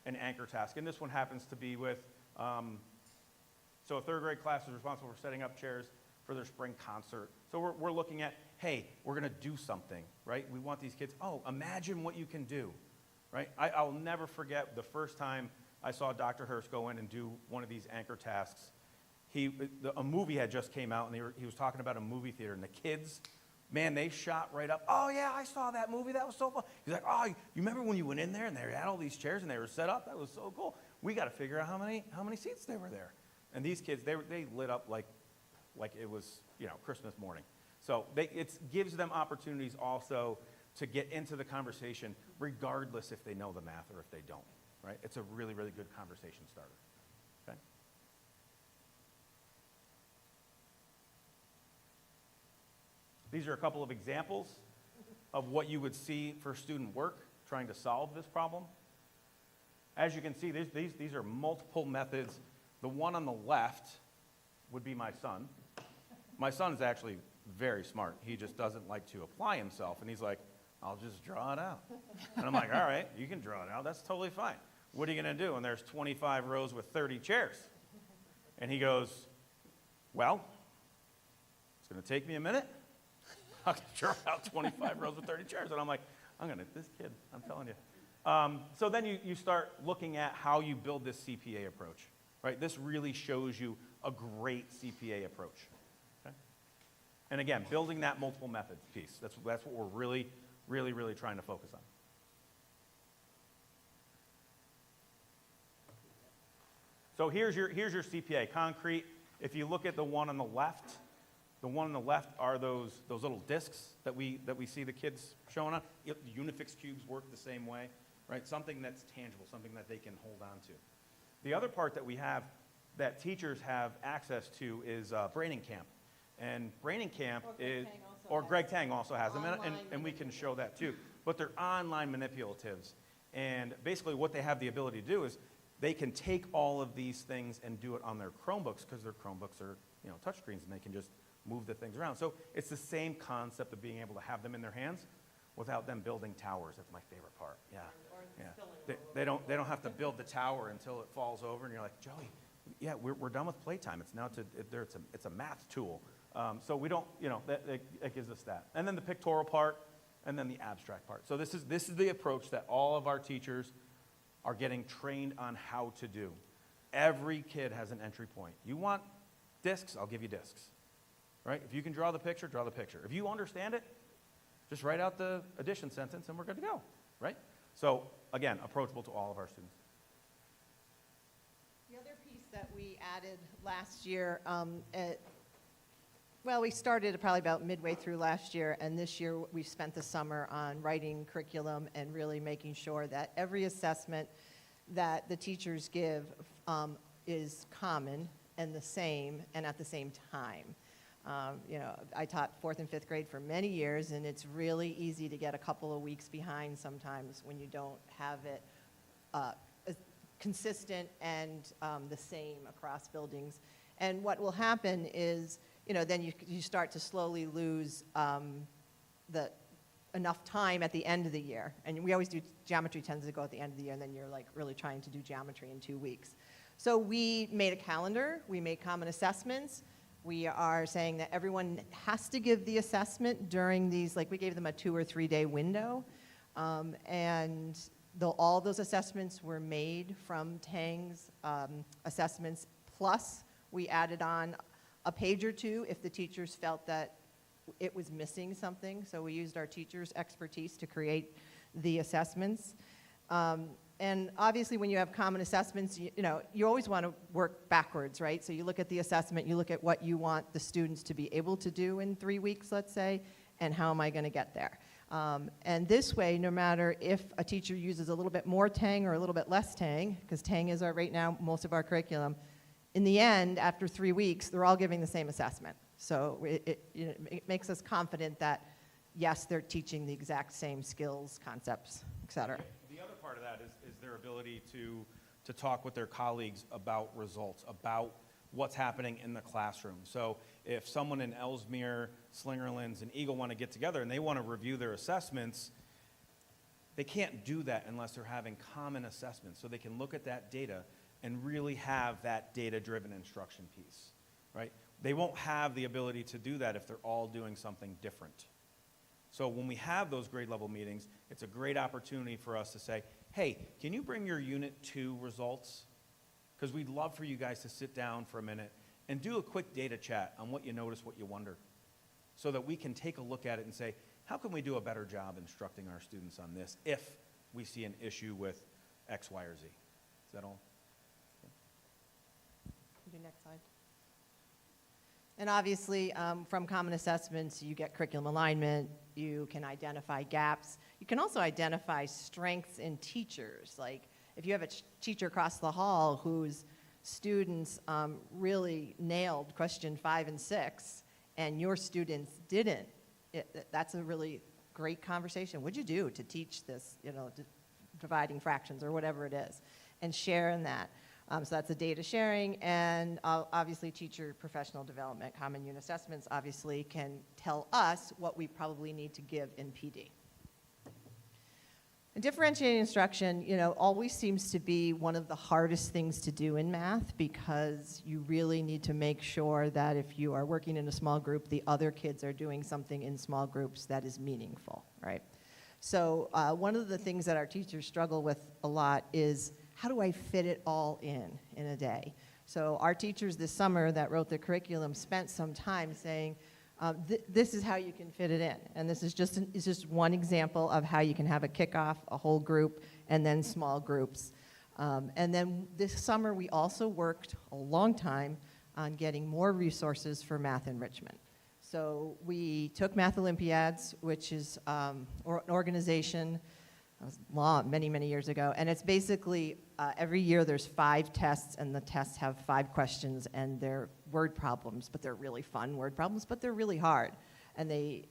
an anchor task. And this one happens to be with, so a 3rd grade class is responsible for setting up chairs for their spring concert. So we're looking at, hey, we're going to do something, right? We want these kids, imagine what you can do, right? I'll never forget the first time I saw Dr. Hurst go in and do one of these anchor tasks. A movie had just came out, and he was talking about a movie theater, and the kids, man, they shot right up. Oh, yeah, I saw that movie. That was so fun. He's like, oh, you remember when you went in there, and they had all these chairs, and they were set up? That was so cool. We got to figure out how many seats there were there. And these kids, they lit up like it was, Christmas morning. So it gives them opportunities also to get into the conversation, regardless if they know the math or if they don't, right? It's a really, really good conversation starter, okay? These are a couple of examples of what you would see for student work trying to solve this problem. As you can see, these are multiple methods, The one on the left would be my son. My son is actually very smart. He just doesn't like to apply himself, and he's like, I'll just draw it out. And I'm like, all right, you can draw it out. That's totally fine. What are you going to do? And there's 25 rows with 30 chairs. And he goes, well, it's going to take me a minute. I'll draw out 25 rows with 30 chairs. And I'm like, this kid, I'm telling you. So then you start looking at how you build this CPA approach, right? This really shows you a great CPA approach. Okay? And again, building that multiple methods piece. That's what we're really trying to focus on. So here's your CPA, concrete. If you look at the one on the left are those little discs that we see the kids showing on. Unifix cubes work the same way, right? Something that's tangible, something that they can hold on to. The other part that we have that teachers have access to is Braining Camp. And Braining Camp Greg Tang also has them, and we can show that too. But they're online manipulatives. And basically what they have the ability to do is they can take all of these things and do it on their Chromebooks, because their Chromebooks are, touchscreens, and they can just move the things around. So it's the same concept of being able to have them in their hands without them building towers. That's my favorite part. Yeah. They don't have to build the tower until it falls over, and you're like, Joey, yeah, we're done with playtime. It's now it's a math tool. So we don't, that gives us that. And then the pictorial part, and then the abstract part. So this is the approach that all of our teachers are getting trained on how to do. Every kid has an entry point. You want discs, I'll give you discs, right? If you can draw the picture, draw the picture. If you understand it, just write out the addition sentence and we're good to go, right? So again, approachable to all of our students. The other piece that we added last year, we started probably about midway through last year, and this year we spent the summer on writing curriculum and really making sure that every assessment that the teachers give is common and the same and at the same time. I taught 4th and 5th grade for many years, and it's really easy to get a couple of weeks behind sometimes when you don't have it consistent and the same across buildings. And what will happen is, then you start to slowly lose enough time at the end of the year. And we always do, geometry tends to go at the end of the year, and then you're like really trying to do geometry in 2 weeks. So we made a calendar, we made common assessments. We are saying that everyone has to give the assessment during these, we gave them a 2 or 3 day window. And all those assessments were made from Tang's assessments, plus we added on a page or two if the teachers felt that it was missing something. So we used our teachers' expertise to create the assessments. And obviously when you have common assessments, you always want to work backwards, right? So you look at the assessment, you look at what you want the students to be able to do in 3 weeks, let's say, and how am I going to get there? And this way, no matter if a teacher uses a little bit more Tang or a little bit less Tang, because Tang is right now most of our curriculum, in the end, after 3 weeks, they're all giving the same assessment. So it makes us confident that, yes, they're teaching the exact same skills, concepts, et cetera. The other part of that is their ability to talk with their colleagues about results, about what's happening in the classroom. So if someone in Ellesmere, Slingerlands, and Eagle want to get together and they want to review their assessments, they can't do that unless they're having common assessments. So they can look at that data and really have that data-driven instruction piece, right? They won't have the ability to do that if they're all doing something different. So when we have those grade level meetings, it's a great opportunity for us to say, hey, can you bring your Unit 2 results? Because we'd love for you guys to sit down for a minute and do a quick data chat on what you notice, what you wonder, so that we can take a look at it and say, how can we do a better job instructing our students on this if we see an issue with X, Y, or Z? Is that all? Do next slide. And obviously, from common assessments, you get curriculum alignment, you can identify gaps. You can also identify strengths in teachers. Like, if you have a teacher across the hall whose students really nailed question 5 and 6, and your students didn't, that's a really great conversation. What'd you do to teach this, dividing fractions or whatever it is, and share in that. So that's the data sharing, and obviously teacher professional development. Common unit assessments obviously can tell us what we probably need to give in PD. And differentiated instruction, always seems to be one of the hardest things to do in math, because you really need to make sure that if you are working in a small group, the other kids are doing something in small groups that is meaningful, right? So one of the things that our teachers struggle with a lot is, how do I fit it all in a day? So our teachers this summer that wrote the curriculum spent some time saying, this is how you can fit it in. And this is just one example of how you can have a kickoff, a whole group, and then small groups. And then this summer we also worked a long time on getting more resources for math enrichment. So we took Math Olympiads, which is an organization, that was long, many, many years ago, and it's basically every year there's 5 tests, and the tests have 5 questions, and they're word problems, but they're really fun word problems, but they're really hard, and they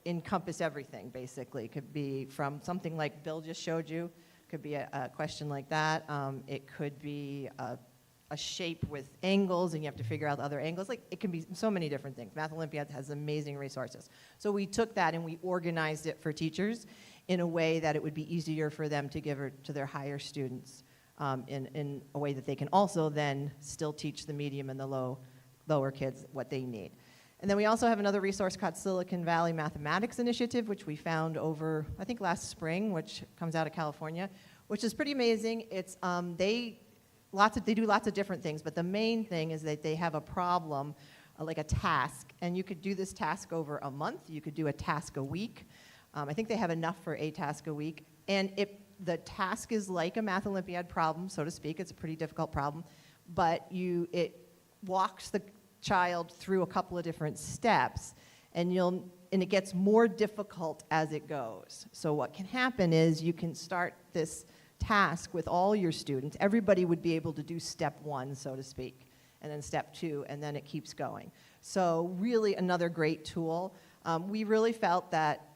encompass everything, basically. It could be from something like Bill just showed you, could be a question like that. It could be a shape with angles, and you have to figure out the other angles. Like, it can be so many different things. Math Olympiad has amazing resources. So we took that and we organized it for teachers in a way that it would be easier for them to give it to their higher students, in a way that they can also then still teach the medium and the lower kids what they need. And then we also have another resource called Silicon Valley Mathematics Initiative, which we found over, I think, last spring, which comes out of California, which is pretty amazing. It's they do lots of different things, but the main thing is that they have a problem, like a task, and you could do this task over a month. You could do a task a week. I think they have enough for a task a week. And the task is like a Math Olympiad problem, so to speak. It's a pretty difficult problem, but it walks the child through a couple of different steps, and it gets more difficult as it goes. So what can happen is you can start this task with all your students. Everybody would be able to do step 1, so to speak, and then step 2, and then it keeps going. So really another great tool. We really felt that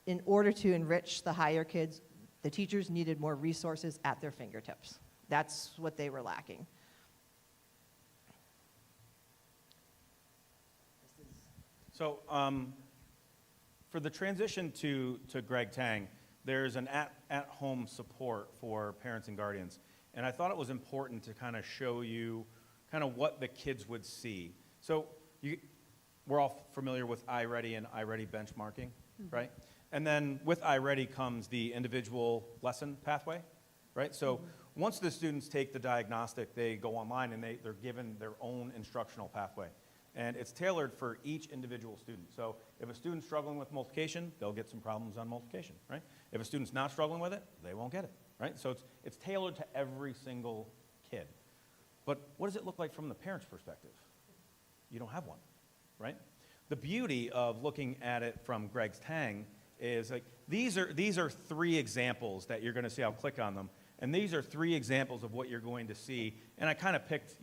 in order to enrich the higher kids, the teachers needed more resources at their fingertips. That's what they were lacking. So for the transition to Greg Tang, there's an at-home support for parents and guardians. And I thought it was important to kind of show you kind of what the kids would see. So we're all familiar with iReady and iReady benchmarking, right? And then with iReady comes the individual lesson pathway, right? So once the students take the diagnostic, they go online and they're given their own instructional pathway. And it's tailored for each individual student. So if a student's struggling with multiplication, they'll get some problems on multiplication, right? If a student's not struggling with it, they won't get it, right? So it's tailored to every single kid. But what does it look like from the parent's perspective? You don't have one, right? The beauty of looking at it from Greg's Tang is like, these are 3 examples that you're gonna see. I'll click on them. And these are 3 examples of what you're going to see. And I kind of picked,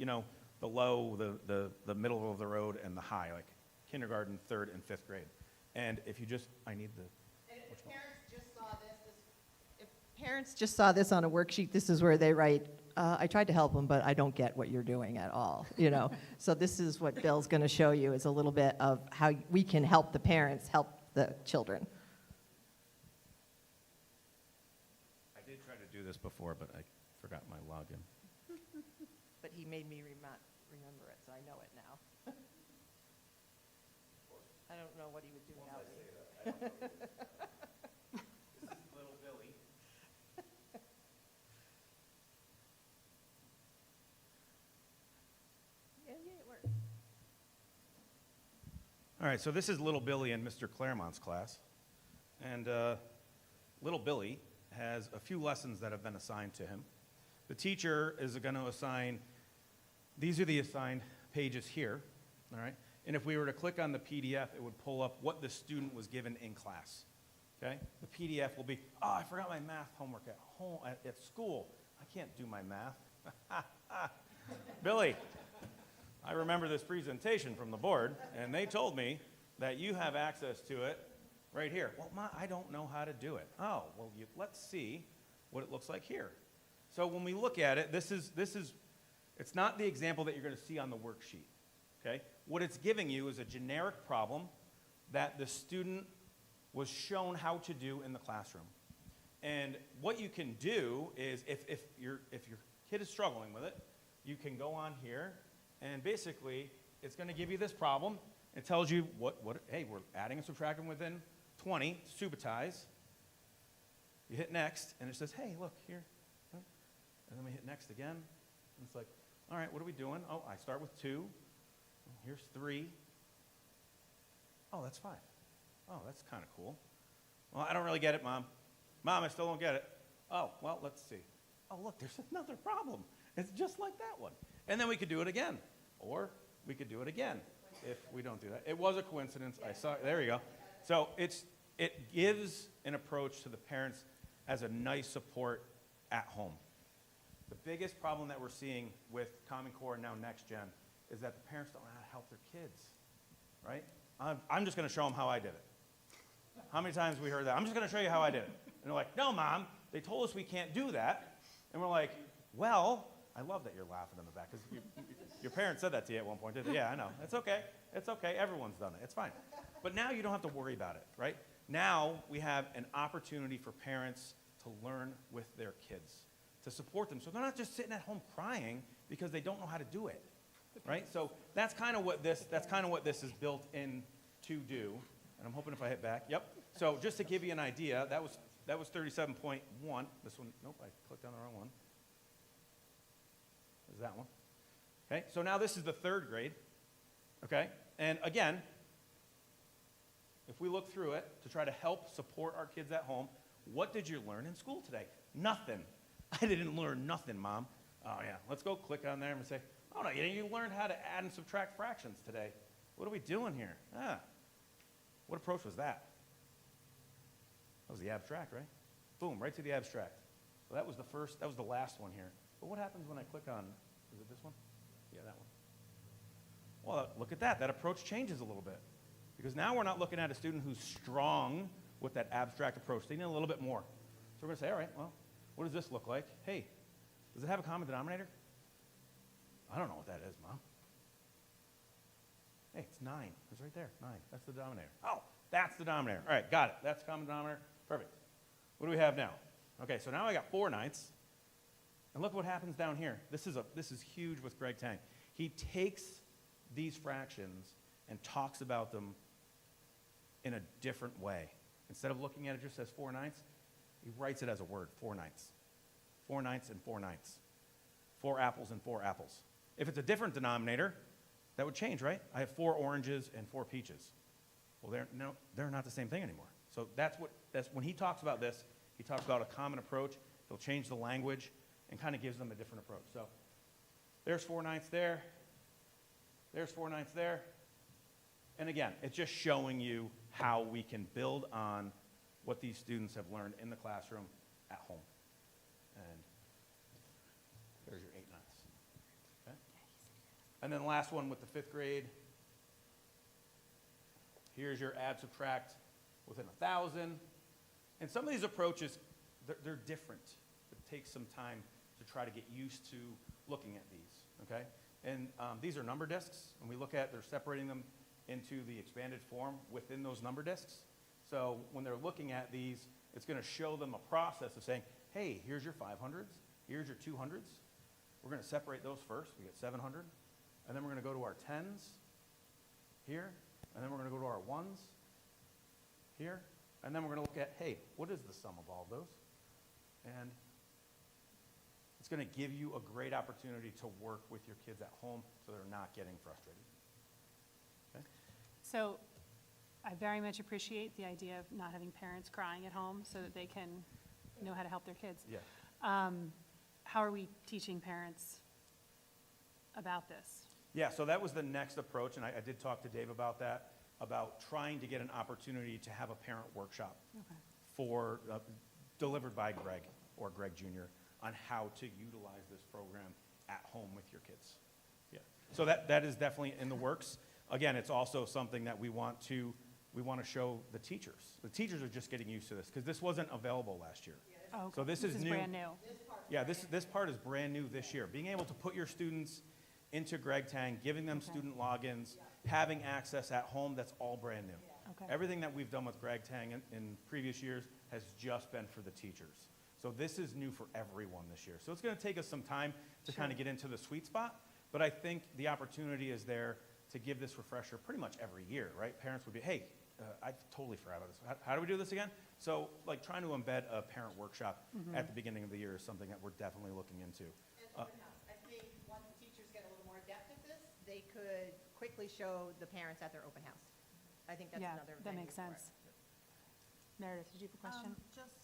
the low, the middle of the road, and the high, like kindergarten, 3rd, and 5th grade. And if you just, I need the, and if parents just saw this on a worksheet, this is where they write, I tried to help them, but I don't get what you're doing at all, So this is what Bill's going to show you, is a little bit of how we can help the parents help the children. I did try to do this before, but I forgot my login. But he made me remember it, so I know it now. I don't know what he would do without me. This is little Billy. Yeah, it works. All right, so this is little Billy in Mr. Claremont's class. And little Billy has a few lessons that have been assigned to him. The teacher is going to assign, these are the assigned pages here, all right? And if we were to click on the PDF, it would pull up what the student was given in class, okay? The PDF will be, oh, I forgot my math homework at home, at school. I can't do my math. Billy, I remember this presentation from the board, and they told me that you have access to it right here. Well, Ma, I don't know how to do it. Oh, well, let's see what it looks like here. So when we look at it, it's not the example that you're going to see on the worksheet, okay? What it's giving you is a generic problem that the student was shown how to do in the classroom. And what you can do is, if your kid is struggling with it, you can go on here, and basically, it's going to give you this problem. It tells you hey, we're adding and subtracting within 20, subitize. You hit next, and it says, hey, look, here. And then we hit next again, and it's like, all right, what are we doing? Oh, I start with 2. Here's 3. Oh, that's 5. Oh, that's kind of cool. Well, I don't really get it, Mom. Mom, I still don't get it. Oh, well, let's see. Oh, look, there's another problem. It's just like that one. And then we could do it again. Or we could do it again if we don't do that. It was a coincidence. I saw it. There you go. So it gives an approach to the parents as a nice support at home. The biggest problem that we're seeing with Common Core and now Next Gen is that the parents don't know how to help their kids, right? I'm just going to show them how I did it. How many times have we heard that? I'm just going to show you how I did it. And they're like, no, Mom, they told us we can't do that. And we're like, well, I love that you're laughing in the back, because your parents said that to you at one point, didn't they? Yeah, I know. It's okay. It's okay. Everyone's done it. It's fine. But now you don't have to worry about it, right? Now we have an opportunity for parents to learn with their kids, to support them. So they're not just sitting at home crying because they don't know how to do it, right? So that's kind of what this is built in to do. And I'm hoping if I hit back, yep. So just to give you an idea, that was 37.1. This one, nope, I clicked on the wrong one. Is that one? Okay, so now this is the 3rd grade, okay? And again, if we look through it to try to help support our kids at home, what did you learn in school today? Nothing. I didn't learn nothing, Mom. Oh, yeah, let's go click on there and say, oh, no, you learned how to add and subtract fractions today. What are we doing here? What approach was that? That was the abstract, right? Boom, right to the abstract. So that was the last one here. But what happens when I click on, is it this one? Yeah, that one. Well, look at that. That approach changes a little bit. Because now we're not looking at a student who's strong with that abstract approach. They need a little bit more. So we're going to say, all right, well, what does this look like? Hey, does it have a common denominator? I don't know what that is, Mom. Hey, it's 9. It's right there, 9. That's the denominator. Oh, that's the denominator. All right, got it. That's common denominator. Perfect. What do we have now? Okay, so now I got 4 ninths. And look what happens down here. This is huge with Greg Tang. He takes these fractions and talks about them in a different way. Instead of looking at it just as 4 ninths, he writes it as a word, 4 ninths. 4 ninths and 4 ninths. 4 apples and 4 apples. If it's a different denominator, that would change, right? I have 4 oranges and 4 peaches. Well, they're not the same thing anymore. So that's when he talks about this, he talks about a common approach. He'll change the language and kind of gives them a different approach. So there's 4 ninths there. There's 4 ninths there. And again, it's just showing you how we can build on what these students have learned in the classroom at home. And there's your 8 ninths. Okay? And then the last one with the 5th grade. Here's your add, subtract within 1,000. And some of these approaches, they're different. It takes some time to try to get used to looking at these, okay? And these are number discs. When we look at, they're separating them into the expanded form within those number discs. So when they're looking at these, it's going to show them a process of saying, hey, here's your 500s, here's your 200s. We're going to separate those first. We get 700. And then we're going to go to our 10s here. And then we're going to go to our 1s here. And then we're going to look at, hey, what is the sum of all of those? And it's going to give you a great opportunity to work with your kids at home so they're not getting frustrated. Okay? So I very much appreciate the idea of not having parents crying at home so that they can know how to help their kids. Yeah. How are we teaching parents about this? Yeah, so that was the next approach, and I did talk to Dave about that, about trying to get an opportunity to have a parent workshop for delivered by Greg or Greg Jr. on how to utilize this program at home with your kids. Yeah. So that is definitely in the works. Again, it's also something that we want to show the teachers. The teachers are just getting used to this because this wasn't available last year. Yeah, Oh, So okay. this is new. brand new. Yeah, this part is brand new this year. Being able to put your students into Greg Tang, giving them student logins, having access at home, that's all brand new. Okay. Everything that we've done with Greg Tang in previous years has just been for the teachers. So this is new for everyone this year. So it's going to take us some time to kind of get into the sweet spot, but I think the opportunity is there to give this refresher pretty much every year, right? Parents would be, hey, I totally forgot about this. How do we do this again? So like trying to embed a parent workshop at the beginning of the year is something that we're definitely looking into. And open house. I think once teachers get a little more adept at this, they could quickly show the parents at their open house. I think that's Yeah, another that venue makes for it. sense. Meredith, did you have a question? Just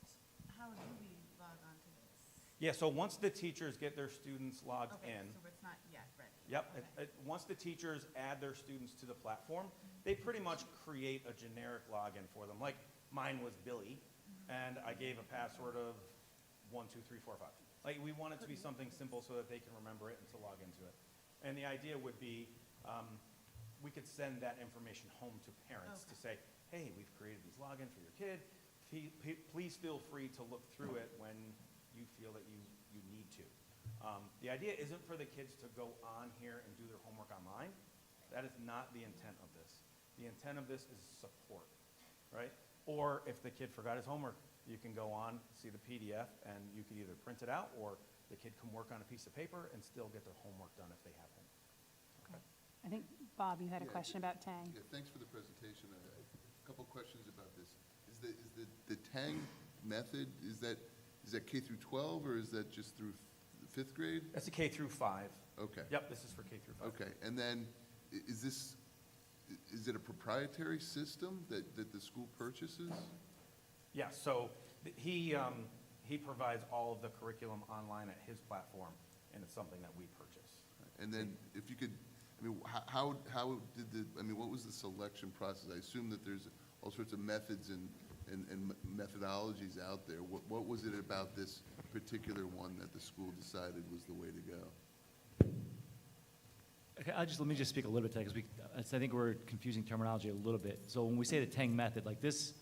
how do we log on to this? Yeah, so once the teachers get their students logged Okay, in, so it's not yet ready. yep, Okay. once the teachers add their students to the platform, they pretty much create a generic login for them. Like mine was Billy, and I gave a password of 1, 2, 3, 4, 5. Like we want it to be something simple so that they can remember it and to log into it. And the idea would be, we could send that information home to parents to say, hey, we've created these logins for your kid. Please feel free to look through it when you feel that you need to. The idea isn't for the kids to go on here and do their homework online. That is not the intent of this. The intent of this is support, right? Or if the kid forgot his homework, you can go on, see the PDF, and you can either print it out or the kid can work on a piece of paper and still get their homework done if they have homework. I think, Bob, you had a Yeah, question about Tang. Yeah, thanks for the presentation. A couple questions about this. Is the Tang method, is that K through 12 or is that just through fifth grade? That's a K through 5. Okay. Yep, this is for K through 5. Okay, and then is it a proprietary system that the school purchases? Yeah, so he provides all of the curriculum online at his platform, and it's something that we purchase. And then if you could, I mean, how did what was the selection process? I assume that there's all sorts of methods and methodologies out there. What was it about this particular one that the school decided was the way to go? Okay, let me just speak a little bit to that, because I think we're confusing terminology a little bit. So when we say the Tang method, like this,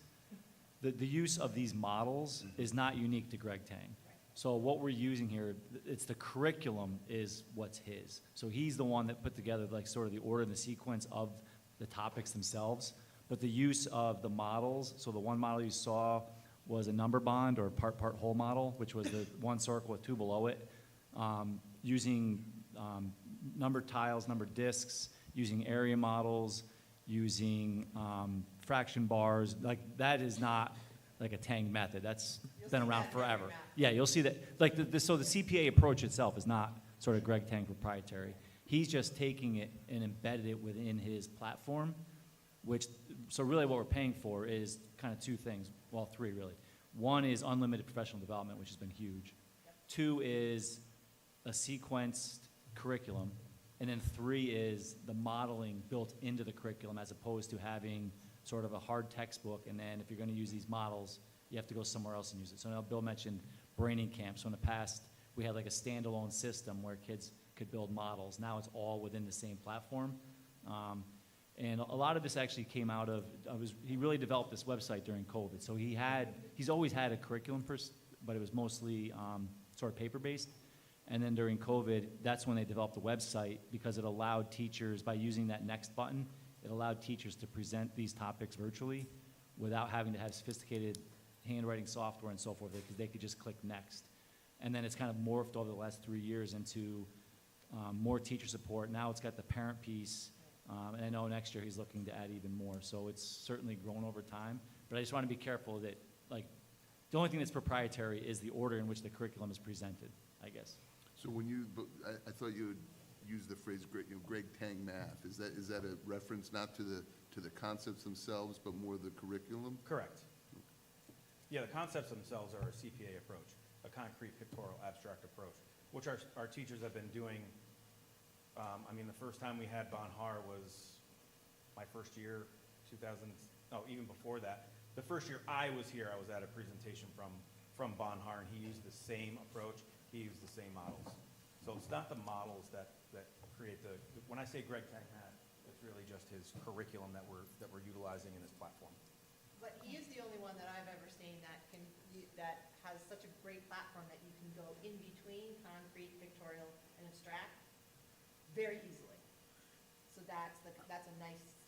the use of these models is not unique to Greg Tang. So what we're using here, it's the curriculum is what's his. So he's the one that put together like sort of the order and the sequence of the topics themselves. But the use of the models, so the one model you saw was a number bond or part whole model, which was the one circle with two below it, using number tiles, number discs, using area models, using fraction bars. Like that is not like a Tang method. That's been around forever. Yeah, you'll see that. Like so the CPA approach itself is not sort of Greg Tang proprietary. He's just taking it and embedded it within his platform, so really what we're paying for is kind of two things, well, three really. One is unlimited professional development, which has been huge. Two is a sequenced curriculum. And then three is the modeling built into the curriculum as opposed to having sort of a hard textbook, and then if you're going to use these models, you have to go somewhere else and use it. So now Bill mentioned braining camps. So in the past, we had like a standalone system where kids could build models. Now it's all within the same platform. And a lot of this actually came out of, he really developed this website during COVID. So he's always had a curriculum, but it was mostly sort of paper-based. And then during COVID, that's when they developed the website because it allowed teachers, by using that next button, it allowed teachers to present these topics virtually without having to have sophisticated handwriting software and so forth, because they could just click next. And then it's kind of morphed over the last 3 years into more teacher support. Now it's got the parent piece, and I know next year he's looking to add even more. So it's certainly grown over time. But I just want to be careful that, like, the only thing that's proprietary is the order in which the curriculum is presented, I guess. So I thought you would use the phrase Greg Tang math. Is that a reference not to the concepts themselves, but more the curriculum? Correct. Yeah, the concepts themselves are a CPA approach, a concrete pictorial abstract approach, which our teachers have been doing. The first time we had Bon Har was my first year, even before that. The first year I was here, I was at a presentation from Bon Har, and he used the same approach. He used the same models. So it's not the models that create when I say Greg Tang math, it's really just his curriculum that we're utilizing in his platform. But he is the only one that I've ever seen that has such a great platform that you can go in between concrete, pictorial, and abstract very easily. So that's a nice,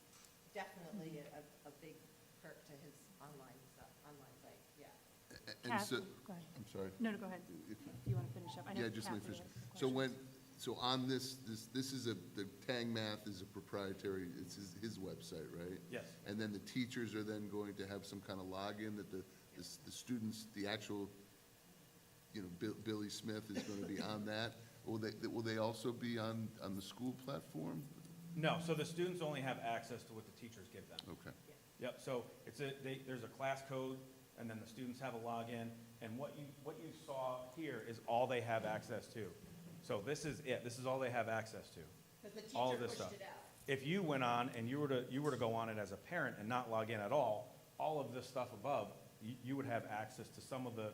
definitely a big perk to his online stuff, online site, yeah. And so, Go ahead. I'm sorry. No, go ahead. If- Do you want to finish up? I know Yeah, just let me Kathy finish. has So questions. so on this is the Tang Math is a proprietary, it's his website, right? Yes. And then the teachers are then going to have some kind of login that the students, the actual, Billy Smith is going to be on that? Will they also be on the school platform? No, so the students only have access to what the teachers give them. Okay. Yep, so there's a class code, and then the students have a login, and what you saw here is all they have access to. So this is it, this is all they have access to. Because the All of teacher this pushed stuff. it out. If you went on and you were to go on it as a parent and not log in at all of this stuff above, you would have access to some of the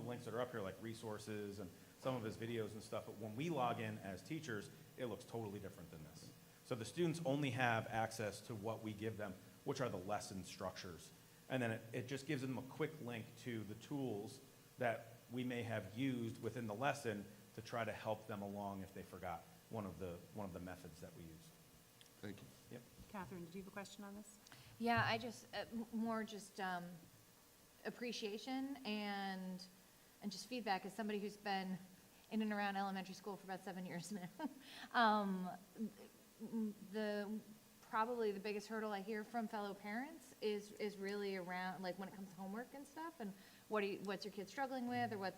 links that are up here, like resources and some of his videos and stuff. But when we log in as teachers, it looks totally different than this. So the students only have access to what we give them, which are the lesson structures. And then it just gives them a quick link to the tools that we may have used within the lesson to try to help them along if they forgot one of the methods that we use. Thank you. Yep. Catherine, did you have a question on this? Yeah, I just, more just appreciation and just feedback as somebody who's been in and around elementary school for about 7 years now. Probably the biggest hurdle I hear from fellow parents is really around, like, when it comes to homework and stuff, and what's your kid struggling with, or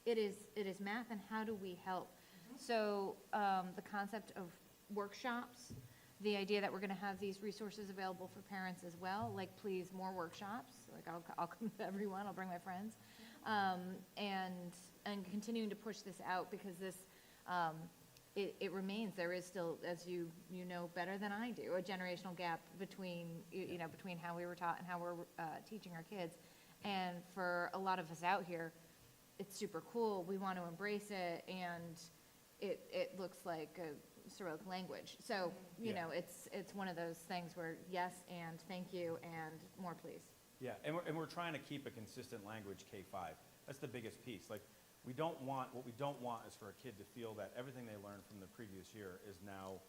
it is math, and how do we help? So the concept of workshops, the idea that we're going to have these resources available for parents as well, like, please, more workshops, like, I'll come to everyone, I'll bring my friends, and continuing to push this out, because this, it remains, there is still, as you know better than I do, a generational gap between, between how we were taught and how we're teaching our kids. And for a lot of us out here, it's super cool, we want to embrace it, and it looks like a Cyrillic language. So, you know, it's one of those things where yes, and thank you, and more please. Yeah, and we're trying to keep a consistent language K-5. That's the biggest piece. Like, what we don't want is for a kid to feel that everything they learned from the previous year is now,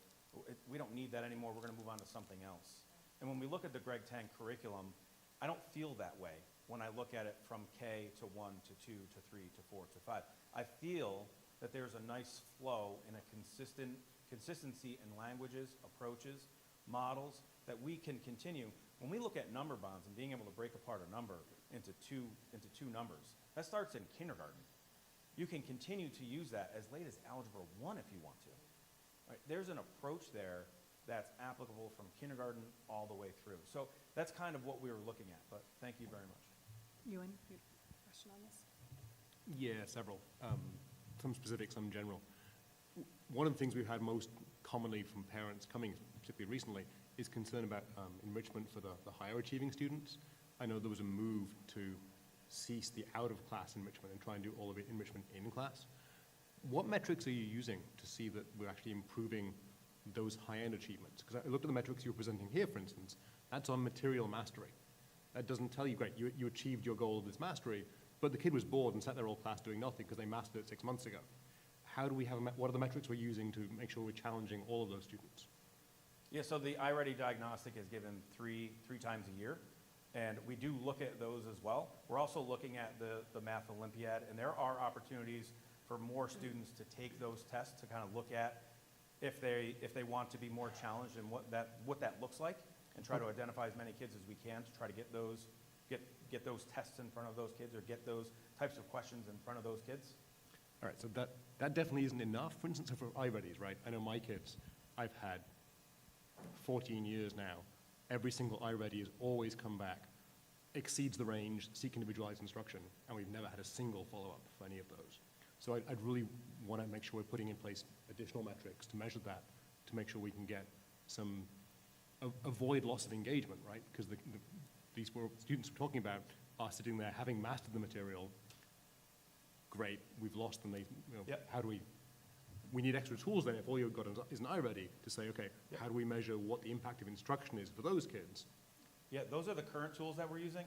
we don't need that anymore, we're going to move on to something else. And when we look at the Greg Tang curriculum, I don't feel that way when I look at it from K to 1 to 2 to 3 to 4 to 5. I feel that there's a nice flow and a consistency in languages, approaches, models that we can continue. When we look at number bonds and being able to break apart a number into two numbers, that starts in kindergarten. You can continue to use that as late as Algebra 1 if you want to. Right? There's an approach there that's applicable from kindergarten all the way through. So that's kind of what we were looking at, but thank you very much. Ewan, you have a question on this? Yeah, several. Some specific, some general. One of the things we've had most commonly from parents coming, particularly recently, is concern about enrichment for the higher achieving students. I know there was a move to cease the out-of-class enrichment and try and do all of it enrichment in class. What metrics are you using to see that we're actually improving those high-end achievements? Because I looked at the metrics you were presenting here, for instance. That's on material mastery. That doesn't tell you, great, you achieved your goal of this mastery, but the kid was bored and sat there all class doing nothing because they mastered it 6 months ago. How do we have, what are the metrics we're using to make sure we're challenging all of those students? Yeah, so the iReady diagnostic is given three times a year, and we do look at those as well. We're also looking at the Math Olympiad, and there are opportunities for more students to take those tests to kind of look at if they want to be more challenged and what that looks like, and try to identify as many kids as we can to try to get those tests in front of those kids, or get those types of questions in front of those kids. All right, so that definitely isn't enough. For instance, for iReadies, right? I know my kids, I've had 14 years now. Every single iReady has always come back, exceeds the range, seek individualized instruction, and we've never had a single follow-up for any of those. So I'd really want to make sure we're putting in place additional metrics to measure that, to make sure we can get some, avoid loss of engagement, right? Because these students we're talking about are sitting there having mastered the material. Great, we've lost them. Yep. How do we need extra tools then if all you've got is an iReady to say, okay, how do we measure what the impact of instruction is for those kids? Yeah, those are the current tools that we're using.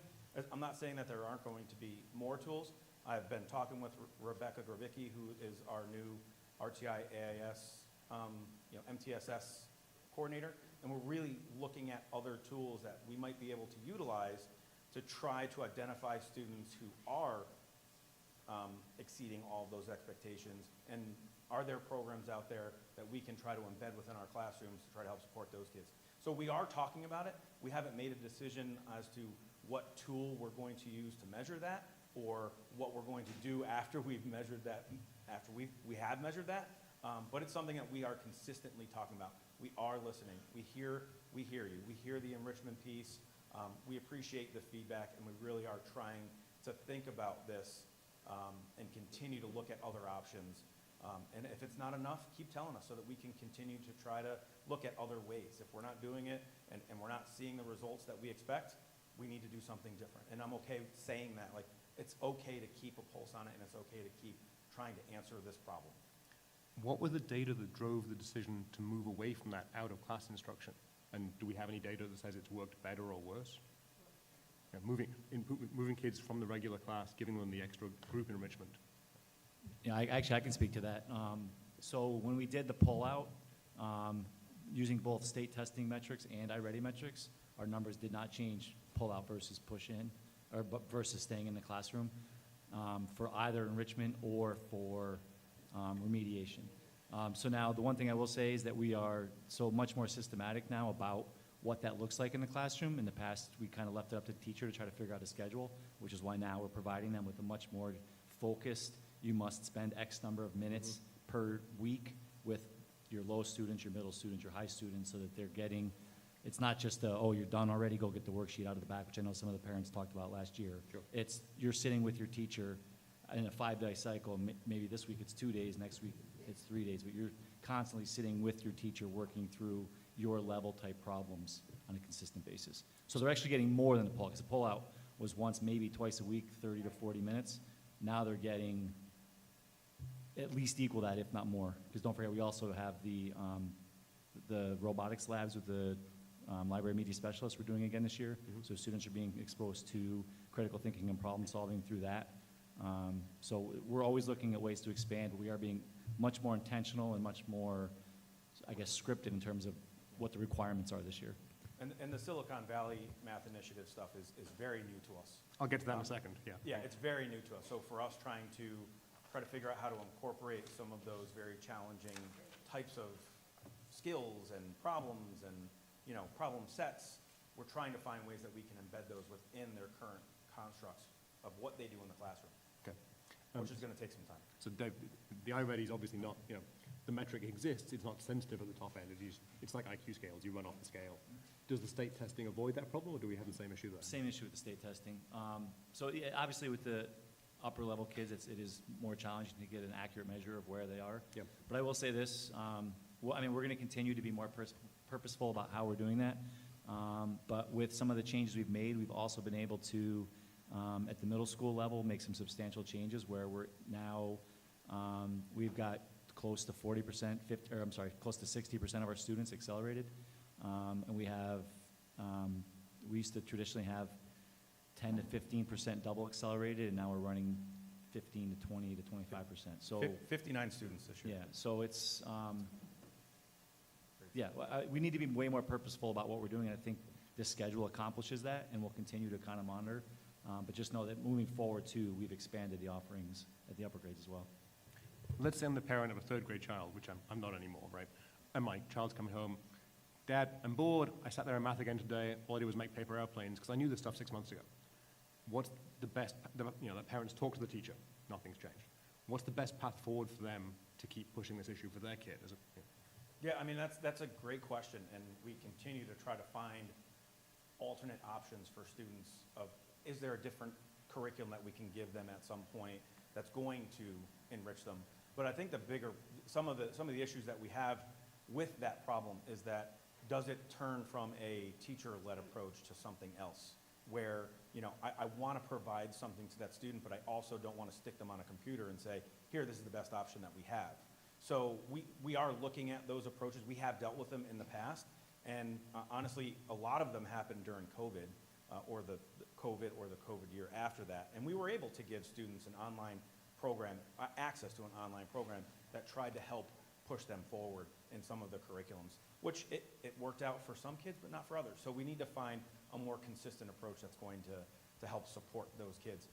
I'm not saying that there aren't going to be more tools. I've been talking with Rebecca Gravicki, who is our new RTI AIS, MTSS coordinator, and we're really looking at other tools that we might be able to utilize to try to identify students who are exceeding all of those expectations, and are there programs out there that we can try to embed within our classrooms to try to help support those kids. So we are talking about it. We haven't made a decision as to what tool we're going to use to measure that, or what we're going to do after we've measured that, after we have measured that. But it's something that we are consistently talking about. We are listening. We hear you. We hear the enrichment piece. We appreciate the feedback, and we really are trying to think about this and continue to look at other options. And if it's not enough, keep telling us so that we can continue to try to look at other ways. If we're not doing it and we're not seeing the results that we expect, we need to do something different. And I'm okay saying that. Like, it's okay to keep a pulse on it, and it's okay to keep trying to answer this problem. What was the data that drove the decision to move away from that out-of-class instruction? And do we have any data that says it's worked better or worse? Yeah, moving kids from the regular class, giving them the extra group enrichment. Yeah, I can speak to that. So when we did the pullout, using both state testing metrics and iReady metrics, our numbers did not change pullout versus push in, or versus staying in the classroom for either enrichment or for remediation. So now the one thing I will say is that we are so much more systematic now about what that looks like in the classroom. In the past, we kind of left it up to the teacher to try to figure out a schedule, which is why now we're providing them with a much more focused, you must spend X number of minutes per week with your low students, your middle students, your high students, so that they're getting, it's not just oh, you're done already, go get the worksheet out of the back, which I know some of the parents talked about last year. Sure. It's, you're sitting with your teacher in a 5-day cycle. Maybe this week it's 2 days, next week it's 3 days, but you're constantly sitting with your teacher working through your level type problems on a consistent basis. So they're actually getting more than the pull, because the pullout was once, maybe twice a week, 30 to 40 minutes. Now they're getting at least equal that, if not more. Because don't forget, we also have the robotics labs with the library media specialists we're doing again this year. So students are being exposed to critical thinking and problem solving through that. So we're always looking at ways to expand, but we are being much more intentional and much more, I guess, scripted in terms of what the requirements are this year. And the Silicon Valley Math Initiative stuff is very new to us. I'll get to that in a second, yeah. Yeah, it's very new to us. So for us trying to try to figure out how to incorporate some of those very challenging types of skills and problems and, problem sets, we're trying to find ways that we can embed those within their current constructs of what they do in the classroom. Okay. Which is going to take some time. So Dave, the iReady is obviously not, the metric exists, it's not sensitive at the top end. It's like IQ scales, you run off the scale. Does the state testing avoid that problem, or do we have the same issue there? Same issue with the state testing. So yeah, obviously with the upper level kids, it is more challenging to get an accurate measure of where they are. Yep. But I will say this, we're going to continue to be more purposeful about how we're doing that. But with some of the changes we've made, we've also been able to, at the middle school level, make some substantial changes where we're now, we've got close to 40%, close to 60% of our students accelerated. And we have, we used to traditionally have 10 to 15% double accelerated, and now we're running 15 to 20 to 25%. So 59 students this year. yeah, so it's, we need to be way more purposeful about what we're doing, and I think this schedule accomplishes that, and we'll continue to kind of monitor. But just know that moving forward, too, we've expanded the offerings at the upper grades as well. Let's say I'm the parent of a third grade child, which I'm not anymore, right? And my child's coming home. Dad, I'm bored. I sat there in math again today. All I did was make paper airplanes because I knew this stuff 6 months ago. What's the best, the parents talk to the teacher. Nothing's changed. What's the best path forward for them to keep pushing this issue for their kid? Yeah, I mean, that's a great question, and we continue to try to find alternate options for students of, is there a different curriculum that we can give them at some point that's going to enrich them? But I think some of the issues that we have with that problem is that, does it turn from a teacher-led approach to something else? Where, I want to provide something to that student, but I also don't want to stick them on a computer and say, here, this is the best option that we have. So we are looking at those approaches. We have dealt with them in the past, And honestly, a lot of them happened during COVID, or the COVID year after that. And we were able to give students an online program, access to an online program that tried to help push them forward in some of the curriculums, which it worked out for some kids, but not for others. So we need to find a more consistent approach that's going to help support those kids.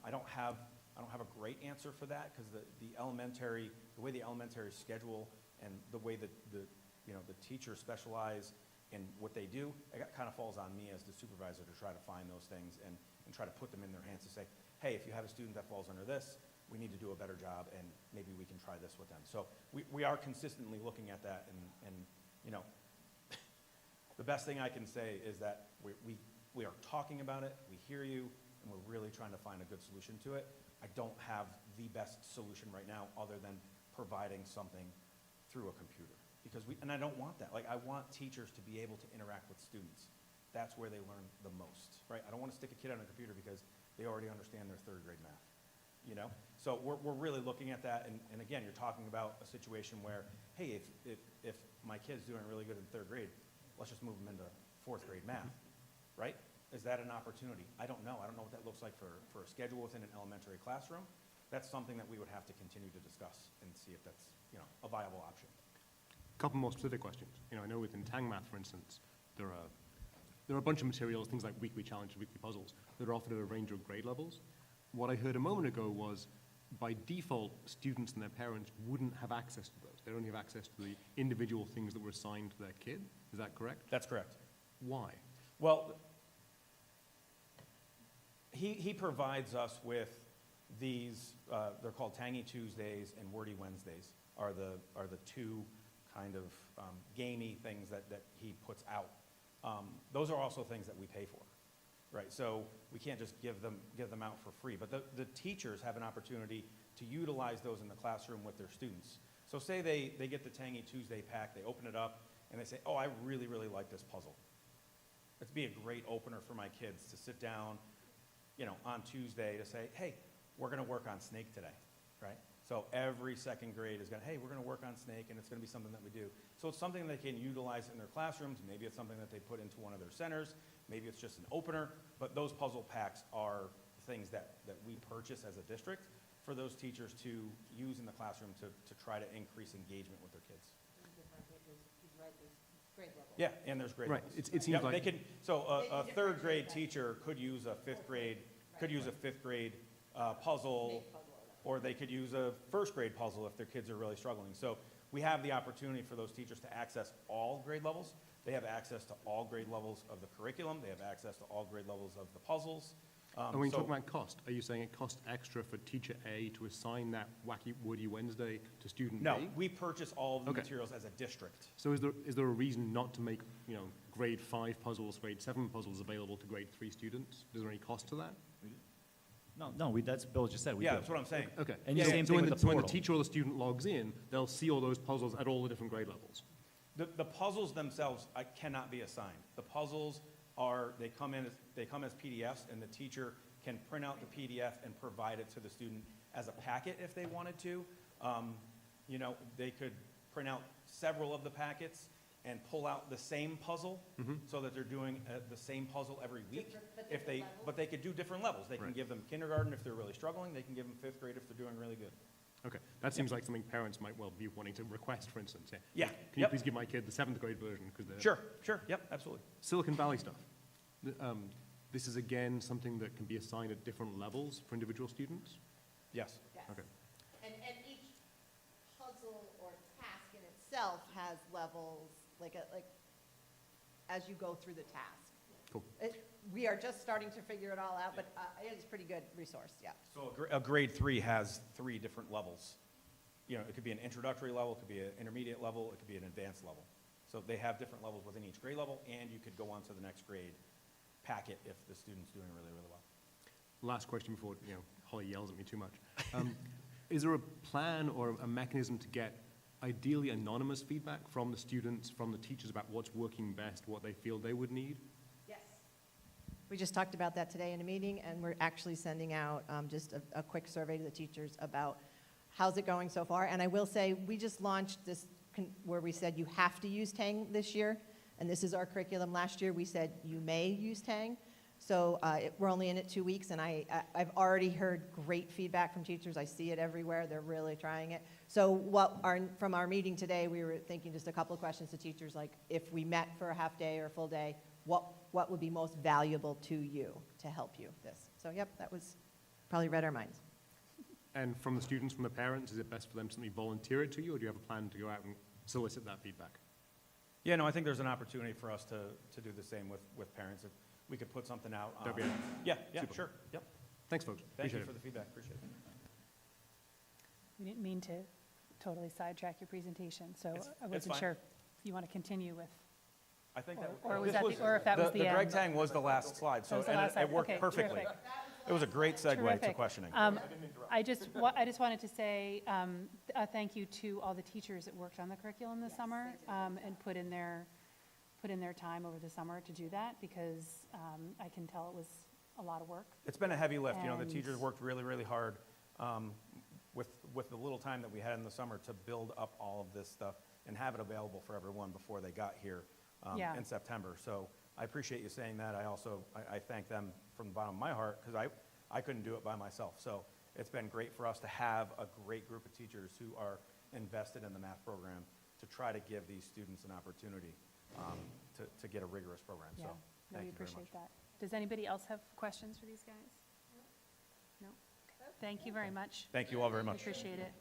I don't have a great answer for that, because the way the elementary schedule and the way that the teachers specialize in what they do, it kind of falls on me as the supervisor to try to find those things and try to put them in their hands to say, hey, if you have a student that falls under this, we need to do a better job, and maybe we can try this with them. So we are consistently looking at that, and the best thing I can say is that we are talking about it, we hear you, and we're really trying to find a good solution to it. I don't have the best solution right now other than providing something through a computer. And I don't want that. Like, I want teachers to be able to interact with students. That's where they learn the most, right? I don't want to stick a kid on a computer because they already understand their third grade math, So we're really looking at that, and again, you're talking about a situation where, hey, if my kid's doing really good in third grade, let's just move them into fourth grade math, right? Is that an opportunity? I don't know. I don't know what that looks like for a schedule within an elementary classroom. That's something that we would have to continue to discuss and see if that's, a viable option. A couple more specific questions. I know within Tang Math, for instance, there are a bunch of materials, things like weekly challenges, weekly puzzles, that are offered at a range of grade levels. What I heard a moment ago was, by default, students and their parents wouldn't have access to those. They don't have access to the individual things that were assigned to their kid. Is that correct? That's correct. Why? Well, he provides us with these, they're called Tangy Tuesdays and Wordy Wednesdays, are the two kind of gamey things that he puts out. Those are also things that we pay for, right? So we can't just give them out for free. But the teachers have an opportunity to utilize those in the classroom with their students. So say they get the Tangy Tuesday pack, they open it up, and they say, oh, I really, really like this puzzle. It'd be a great opener for my kids to sit down, on Tuesday to say, hey, we're going to work on snake today, right? So every second grade is going to, hey, we're going to work on snake, and it's going to be something that we do. So it's something they can utilize in their classrooms. Maybe it's something that they put into one of their centers. Maybe it's just an opener. But those puzzle packs are things that we purchase as a district for those teachers to use in the classroom to try to increase engagement with their kids. He's right, there's grade level. Yeah, and there's grade Right. levels. It seems like... They can, so a They third grade differentiate that. teacher could use a fifth grade puzzle, Snake puzzle or not. or they could use a first grade puzzle if their kids are really struggling. So we have the opportunity for those teachers to access all grade levels. They have access to all grade levels of the curriculum. They have access to all grade levels of the puzzles. And when you so- talk about cost, are you saying it costs extra for teacher A to assign that Wacky Woody Wednesday to student No, B? we purchase all of the Okay. materials as a district. So is there a reason not to make, grade 5 puzzles, grade 7 puzzles available to grade 3 students? Is there any cost to that? No, that's, Bill just said, we Yeah, do. that's what I'm saying. Okay. And Yeah, the same So thing when with the, the so when the portal. teacher or the student logs in, they'll see all those puzzles at all the different grade levels. The puzzles themselves cannot be assigned. The puzzles they come as PDFs, and the teacher can print out the PDF and provide it to the student as a packet if they wanted to. They could print out several of the packets and pull out the same puzzle so that they're doing the same puzzle every week. But they could do different levels. They can Right. give them kindergarten if they're really struggling. They can give them fifth grade if they're doing really good. Okay, that seems like something parents might well be wanting to request, for instance. Yeah, Can you yep. please give my kid the 7th grade version? Because they're Sure, yep, absolutely. Silicon Valley stuff. This is again something that can be assigned at different levels for individual students? Yes. Yes. Okay. And each puzzle or task in itself has levels, like as you go through the task. Cool. We are just starting to figure it all out, but it is a pretty good resource, yeah. So a grade 3 has 3 different levels. It could be an introductory level, it could be an intermediate level, it could be an advanced level. So they have different levels within each grade level, and you could go on to the next grade packet if the student's doing really, really well. Last question before, Holly yells at me too much. Is there a plan or a mechanism to get ideally anonymous feedback from the students, from the teachers about what's working best, what they feel they would need? Yes. We just talked about that today in a meeting, and we're actually sending out just a quick survey to the teachers about how's it going so far. And I will say, we just launched this where we said you have to use Tang this year. and this is our curriculum. Last year, we said you may use Tang. So we're only in it 2 weeks, and I've already heard great feedback from teachers. I see it everywhere. They're really trying it. So from our meeting today, we were thinking just a couple of questions to teachers, like if we met for a half day or a full day, what would be most valuable to you to help you this? So yep, that was probably read our minds. And from the students, from the parents, is it best for them to simply volunteer it to you, or do you have a plan to go out and solicit that feedback? Yeah, no, I think there's an opportunity for us to do the same with parents. If we could put something out. That'd be Yeah, super. sure, yep. Thanks, folks. Thank you Appreciate for it. the feedback, appreciate it. We didn't mean to totally sidetrack your presentation, so It's I wasn't fine. sure if you want to continue with, I think that. Or was this that the- or if that was the The Greg end. Tang was the last slide, so, was the and last it slide. worked Okay, perfectly. terrific. It was a great segue to Terrific. questioning. I just wanted to say a thank you to all the teachers that worked on the curriculum this summer and put in their time over the summer to do that, because I can tell it was a lot of work. It's been a heavy lift, you know, the And- teachers worked really, really hard with the little time that we had in the summer to build up all of this stuff and have it available for everyone before they got here Yeah. in September. So I appreciate you saying that. I thank them from the bottom of my heart, because I couldn't do it by myself. So it's been great for us to have a great group of teachers who are invested in the math program to try to give these students an opportunity to get a rigorous program. Yeah, So no, thank we you very much. appreciate that. Does anybody else have questions for these guys? No? Okay. Thank you very much. Thank you all very We much. appreciate it.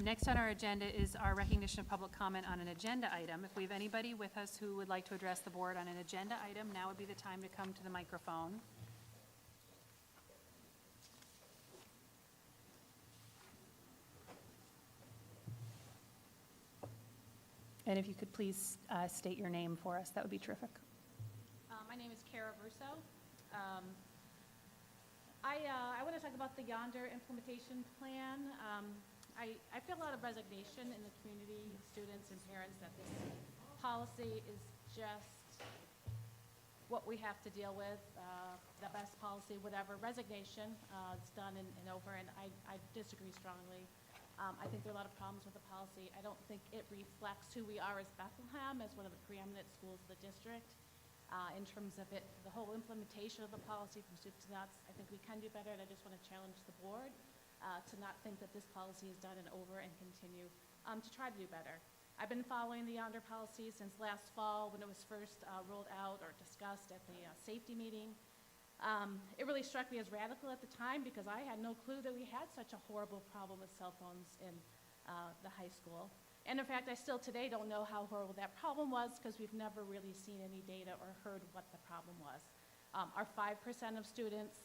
Next on our agenda is our recognition of public comment on an agenda item. If we have anybody with us who would like to address the board on an agenda item, now would be the time to come to the microphone. And if you could please state your name for us, that would be terrific. My name is Kara Russo. I want to talk about the Yonder implementation plan. I feel a lot of resignation in the community, students and parents, that this policy is just what we have to deal with, the best policy, whatever. Resignation, it's done and over, and I disagree strongly. I think there are a lot of problems with the policy. I don't think it reflects who we are as Bethlehem, as one of the preeminent schools of the district. In terms of the whole implementation of the policy from soup to nuts, I think we can do better, and I just want to challenge the board to not think that this policy is done and over, and continue to try to do better. I've been following the Yonder policy since last fall when it was first rolled out or discussed at the safety meeting. It really struck me as radical at the time, because I had no clue that we had such a horrible problem with cell phones in the high school. And in fact, I still today don't know how horrible that problem was, because we've never really seen any data or heard what the problem was. Our 5% of students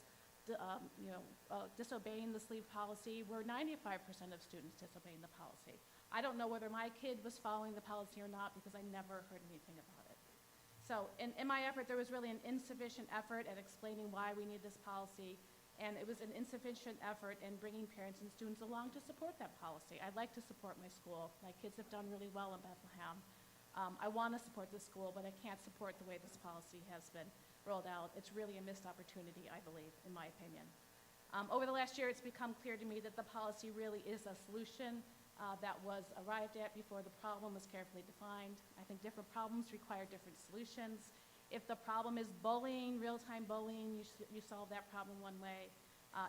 disobeying the sleeve policy, were 95% of students disobeying the policy. I don't know whether my kid was following the policy or not, because I never heard anything about it. So in my effort, there was really an insufficient effort at explaining why we need this policy, and it was an insufficient effort in bringing parents and students along to support that policy. I'd like to support my school. My kids have done really well in Bethlehem. I want to support this school, but I can't support the way this policy has been rolled out. It's really a missed opportunity, I believe, in my opinion. Over the last year, it's become clear to me that the policy really is a solution that was arrived at before the problem was carefully defined. I think different problems require different solutions. If the problem is bullying, real-time bullying, you solve that problem one way.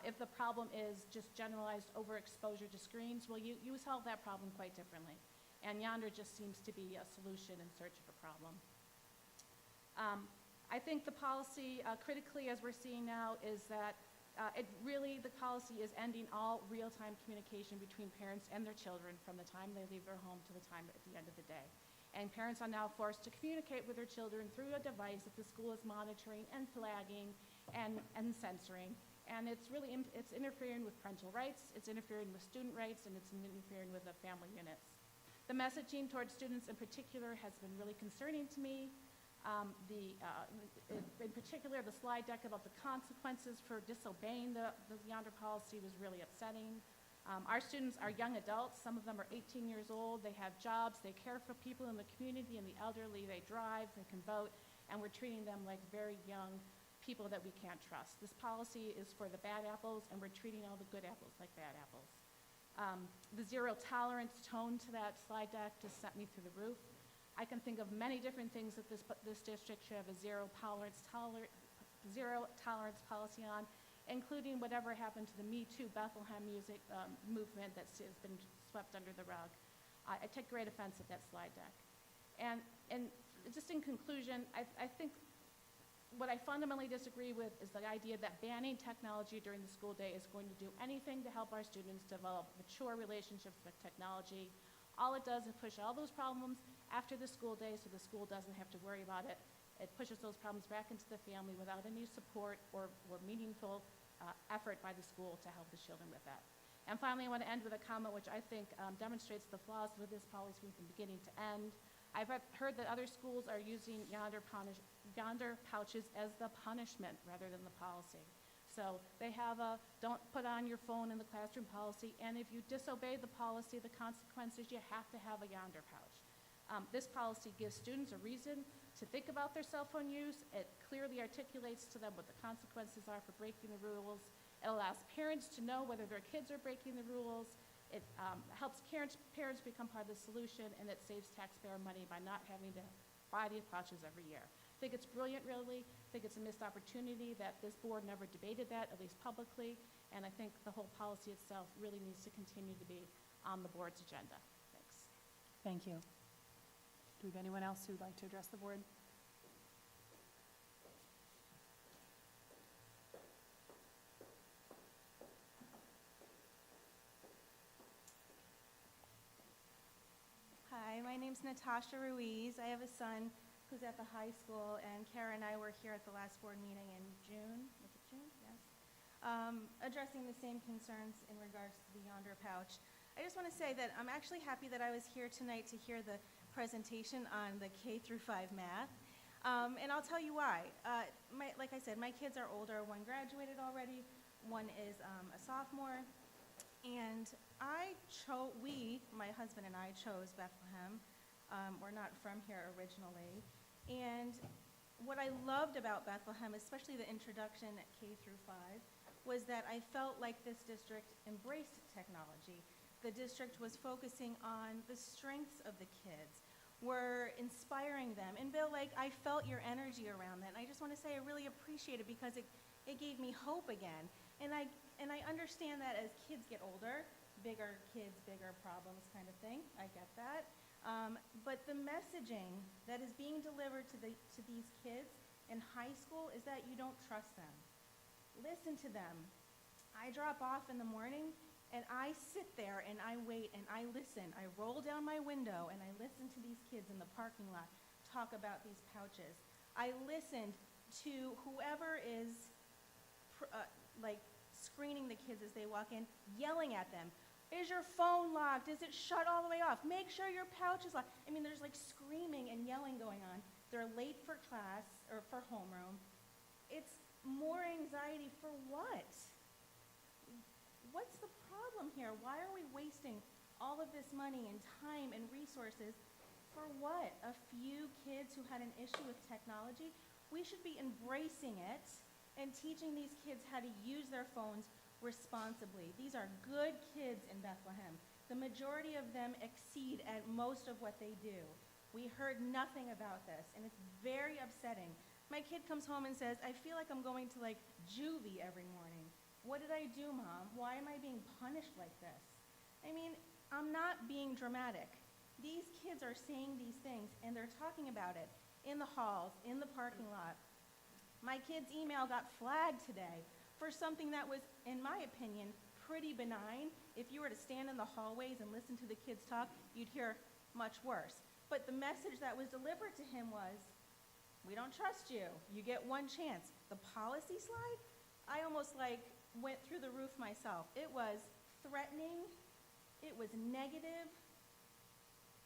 If the problem is just generalized overexposure to screens, well, you solve that problem quite differently. And Yonder just seems to be a solution in search of a problem. I think the policy, critically, as we're seeing now, is that the policy is ending all real-time communication between parents and their children from the time they leave their home to the time at the end of the day. And parents are now forced to communicate with their children through a device that the school is monitoring and flagging and censoring. And it's interfering with parental rights, it's interfering with student rights, and it's interfering with the family units. The messaging towards students in particular has been really concerning to me. In particular, the slide deck about the consequences for disobeying the Yonder policy was really upsetting. Our students are young adults. Some of them are 18 years old. They have jobs. They care for people in the community and the elderly. They drive. They can vote. And we're treating them like very young people that we can't trust. This policy is for the bad apples, and we're treating all the good apples like bad apples. The zero tolerance tone to that slide deck just sent me through the roof. I can think of many different things that this district should have a zero tolerance policy on, including whatever happened to the Me Too Bethlehem movement that has been swept under the rug. I take great offense at that slide deck. And just in conclusion, I think what I fundamentally disagree with is the idea that banning technology during the school day is going to do anything to help our students develop mature relationships with technology. All it does is push all those problems after the school day so the school doesn't have to worry about it. It pushes those problems back into the family without any support or meaningful effort by the school to help the children with that. And finally, I want to end with a comment which I think demonstrates the flaws with this policy from beginning to end. I've heard that other schools are using yonder pouches as the punishment rather than the policy. So they have a don't put on your phone in the classroom policy, and if you disobey the policy, the consequences, you have to have a yonder pouch. This policy gives students a reason to think about their cell phone use. It clearly articulates to them what the consequences are for breaking the rules. It allows parents to know whether their kids are breaking the rules. It helps parents become part of the solution, and it saves taxpayer money by not having to buy these pouches every year. I think it's brilliant, really. I think it's a missed opportunity that this board never debated that, at least publicly, and I think the whole policy itself really needs to continue to be on the board's agenda. Thanks. Thank you. Do we have anyone else who'd like to address the board? Hi, my name's Natasha Ruiz. I have a son who's at the high school, and Kara and I were here at the last board meeting in June. Was it June? Yes. Addressing the same concerns in regards to the yonder pouch. I just want to say that I'm actually happy that I was here tonight to hear the presentation on the K through 5 math. And I'll tell you why. Like I said, my kids are older. One graduated already. One is a sophomore. And my husband and I chose Bethlehem. We're not from here originally. And what I loved about Bethlehem, especially the introduction at K through 5, was that I felt like this district embraced technology. The district was focusing on the strengths of the kids. We're inspiring them. And Bill, I felt your energy around that. And I just want to say I really appreciate it because it gave me hope again. And I understand that as kids get older, bigger kids, bigger problems kind of thing. I get that. But the messaging that is being delivered to these kids in high school is that you don't trust them. Listen to them. I drop off in the morning, and I sit there and I wait and I listen. I roll down my window and I listen to these kids in the parking lot talk about these pouches. I listened to whoever is screening the kids as they walk in, yelling at them. Is your phone locked? Is it shut all the way off? Make sure your pouch is locked. I mean, there's screaming and yelling going on. They're late for class or for homeroom. It's more anxiety for what? What's the problem here? Why are we wasting all of this money and time and resources for what? A few kids who had an issue with technology? We should be embracing it and teaching these kids how to use their phones responsibly. These are good kids in Bethlehem. The majority of them exceed at most of what they do. We heard nothing about this, and it's very upsetting. My kid comes home and says, I feel like I'm going to juvie every morning. What did I do, Mom? Why am I being punished like this? I mean, I'm not being dramatic. These kids are saying these things, and they're talking about it in the halls, in the parking lot. My kid's email got flagged today for something that was, in my opinion, pretty benign. If you were to stand in the hallways and listen to the kids talk, you'd hear much worse. But the message that was delivered to him was, we don't trust you. You get one chance. The policy slide, I almost went through the roof myself. It was threatening. It was negative.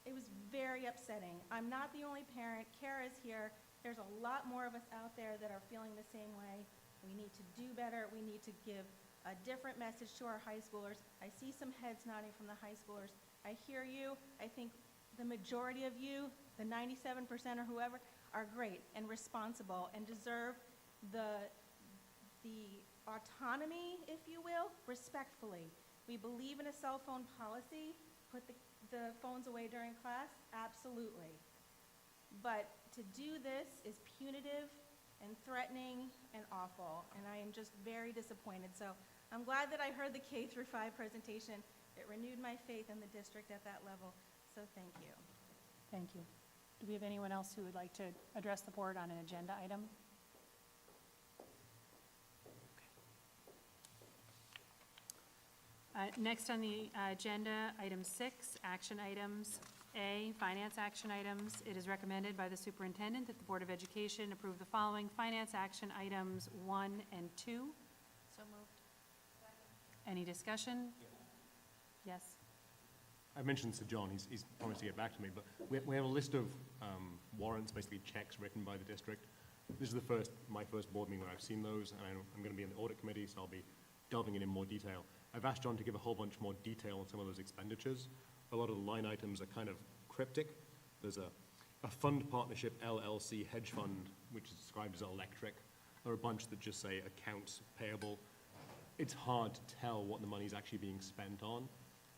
It was very upsetting. I'm not the only parent. Kara's here. There's a lot more of us out there that are feeling the same way. We need to do better. We need to give a different message to our high schoolers. I see some heads nodding from the high schoolers. I hear you. I think the majority of you, the 97% or whoever, are great and responsible and deserve the autonomy, if you will, respectfully. We believe in a cell phone policy. Put the phones away during class? Absolutely. But to do this is punitive and threatening and awful, and I am just very disappointed. So I'm glad that I heard the K through 5 presentation. It renewed my faith in the district at that level, so thank you. Thank you. Do we have anyone else who would like to address the board on an agenda item? Next on the agenda, item 6, action items. A, finance action items. It is recommended by the superintendent that the Board of Education approve the following finance action items 1 and 2. So moved. Any discussion? Yes? I mentioned to John, he's promised to get back to me, but we have a list of warrants, basically checks written by the district. This is my first board meeting where I've seen those, and I'm going to be in the audit committee, so I'll be delving in more detail. I've asked John to give a whole bunch more detail on some of those expenditures. A lot of the line items are kind of cryptic. There's a fund partnership LLC hedge fund, which is described as electric. There are a bunch that just say accounts payable. It's hard to tell what the money's actually being spent on.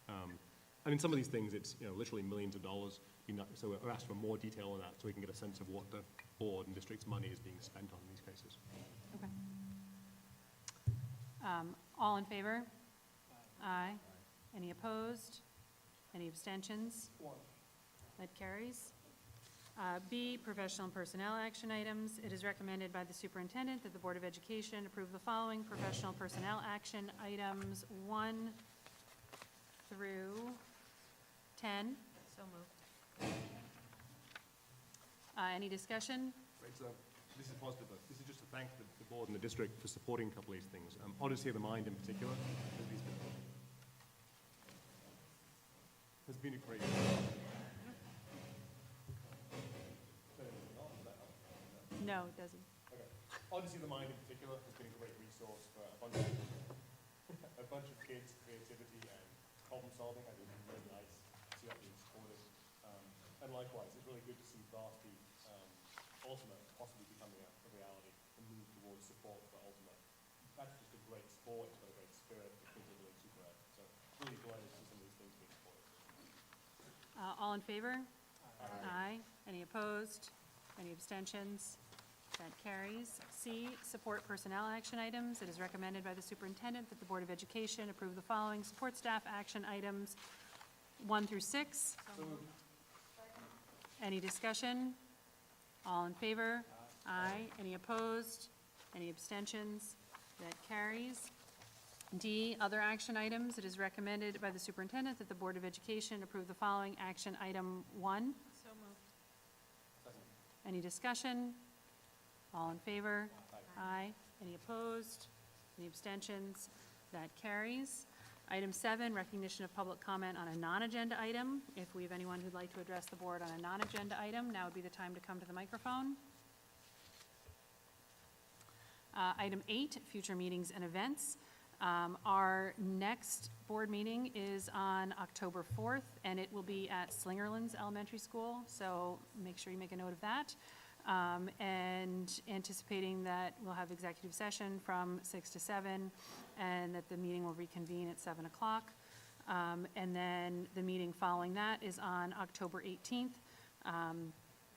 I mean, some of these things, it's literally millions of dollars. So we're asked for more detail on that so we can get a sense of what the board and district's money is being spent on in these cases. Okay. All in favor? Aye. Any opposed? Any abstentions? That carries. B, professional and personnel action items. It is recommended by the superintendent that the Board of Education approve the following professional personnel action items 1 through 10. So moved. Any discussion? Right, so this is positive, though. This is just to thank the board and the district for supporting a couple of these things. Odyssey of the Mind in particular has been a great. No, it doesn't. Okay. Odyssey of the Mind in particular has been a great resource for a bunch of kids' creativity and problem solving. I think it's really nice to see that being supported. And likewise, it's really good to see Varsity Ultimate possibly becoming a reality and move towards support for Ultimate. That's just a great sport. It's got a great spirit. The kids are doing super at it. So really glad to see some of these things being supported. All in favor? Aye. Any opposed? Any abstentions? That carries. C, support personnel action items. It is recommended by the superintendent that the Board of Education approve the following support staff action items 1 through 6. Any discussion? All in favor? Aye. Any opposed? Any abstentions? That carries. D, other action items. It is recommended by the superintendent that the Board of Education approve the following action item 1. So moved. Any discussion? All in favor? Aye. Any opposed? Any abstentions? That carries. Item 7, recognition of public comment on a non-agenda item. If we have anyone who'd like to address the board on a non-agenda item, now would be the time to come to the microphone. Item 8, future meetings and events. Our next board meeting is on October 4th, and it will be at Slingerlands Elementary School, so make sure you make a note of that. And anticipating that we'll have executive session from 6 to 7, and that the meeting will reconvene at 7 o'clock. And then the meeting following that is on October 18th.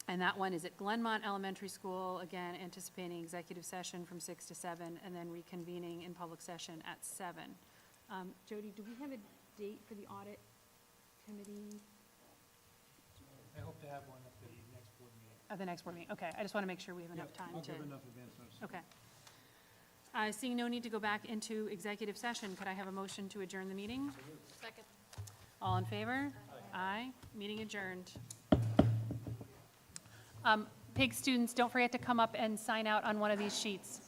And that one is at Glenmont Elementary School, again, anticipating executive session from 6 to 7, and then reconvening in public session at 7. Jody, do we have a date for the audit committee? I hope to have one at the next board meeting. At the next board meeting, okay. I just want to make sure we have enough time to. I'll give enough advance notice. Okay. Seeing no need to go back into executive session, could I have a motion to adjourn the meeting? Second. All in favor? Aye. Meeting adjourned. PIG students, don't forget to come up and sign out on one of these sheets.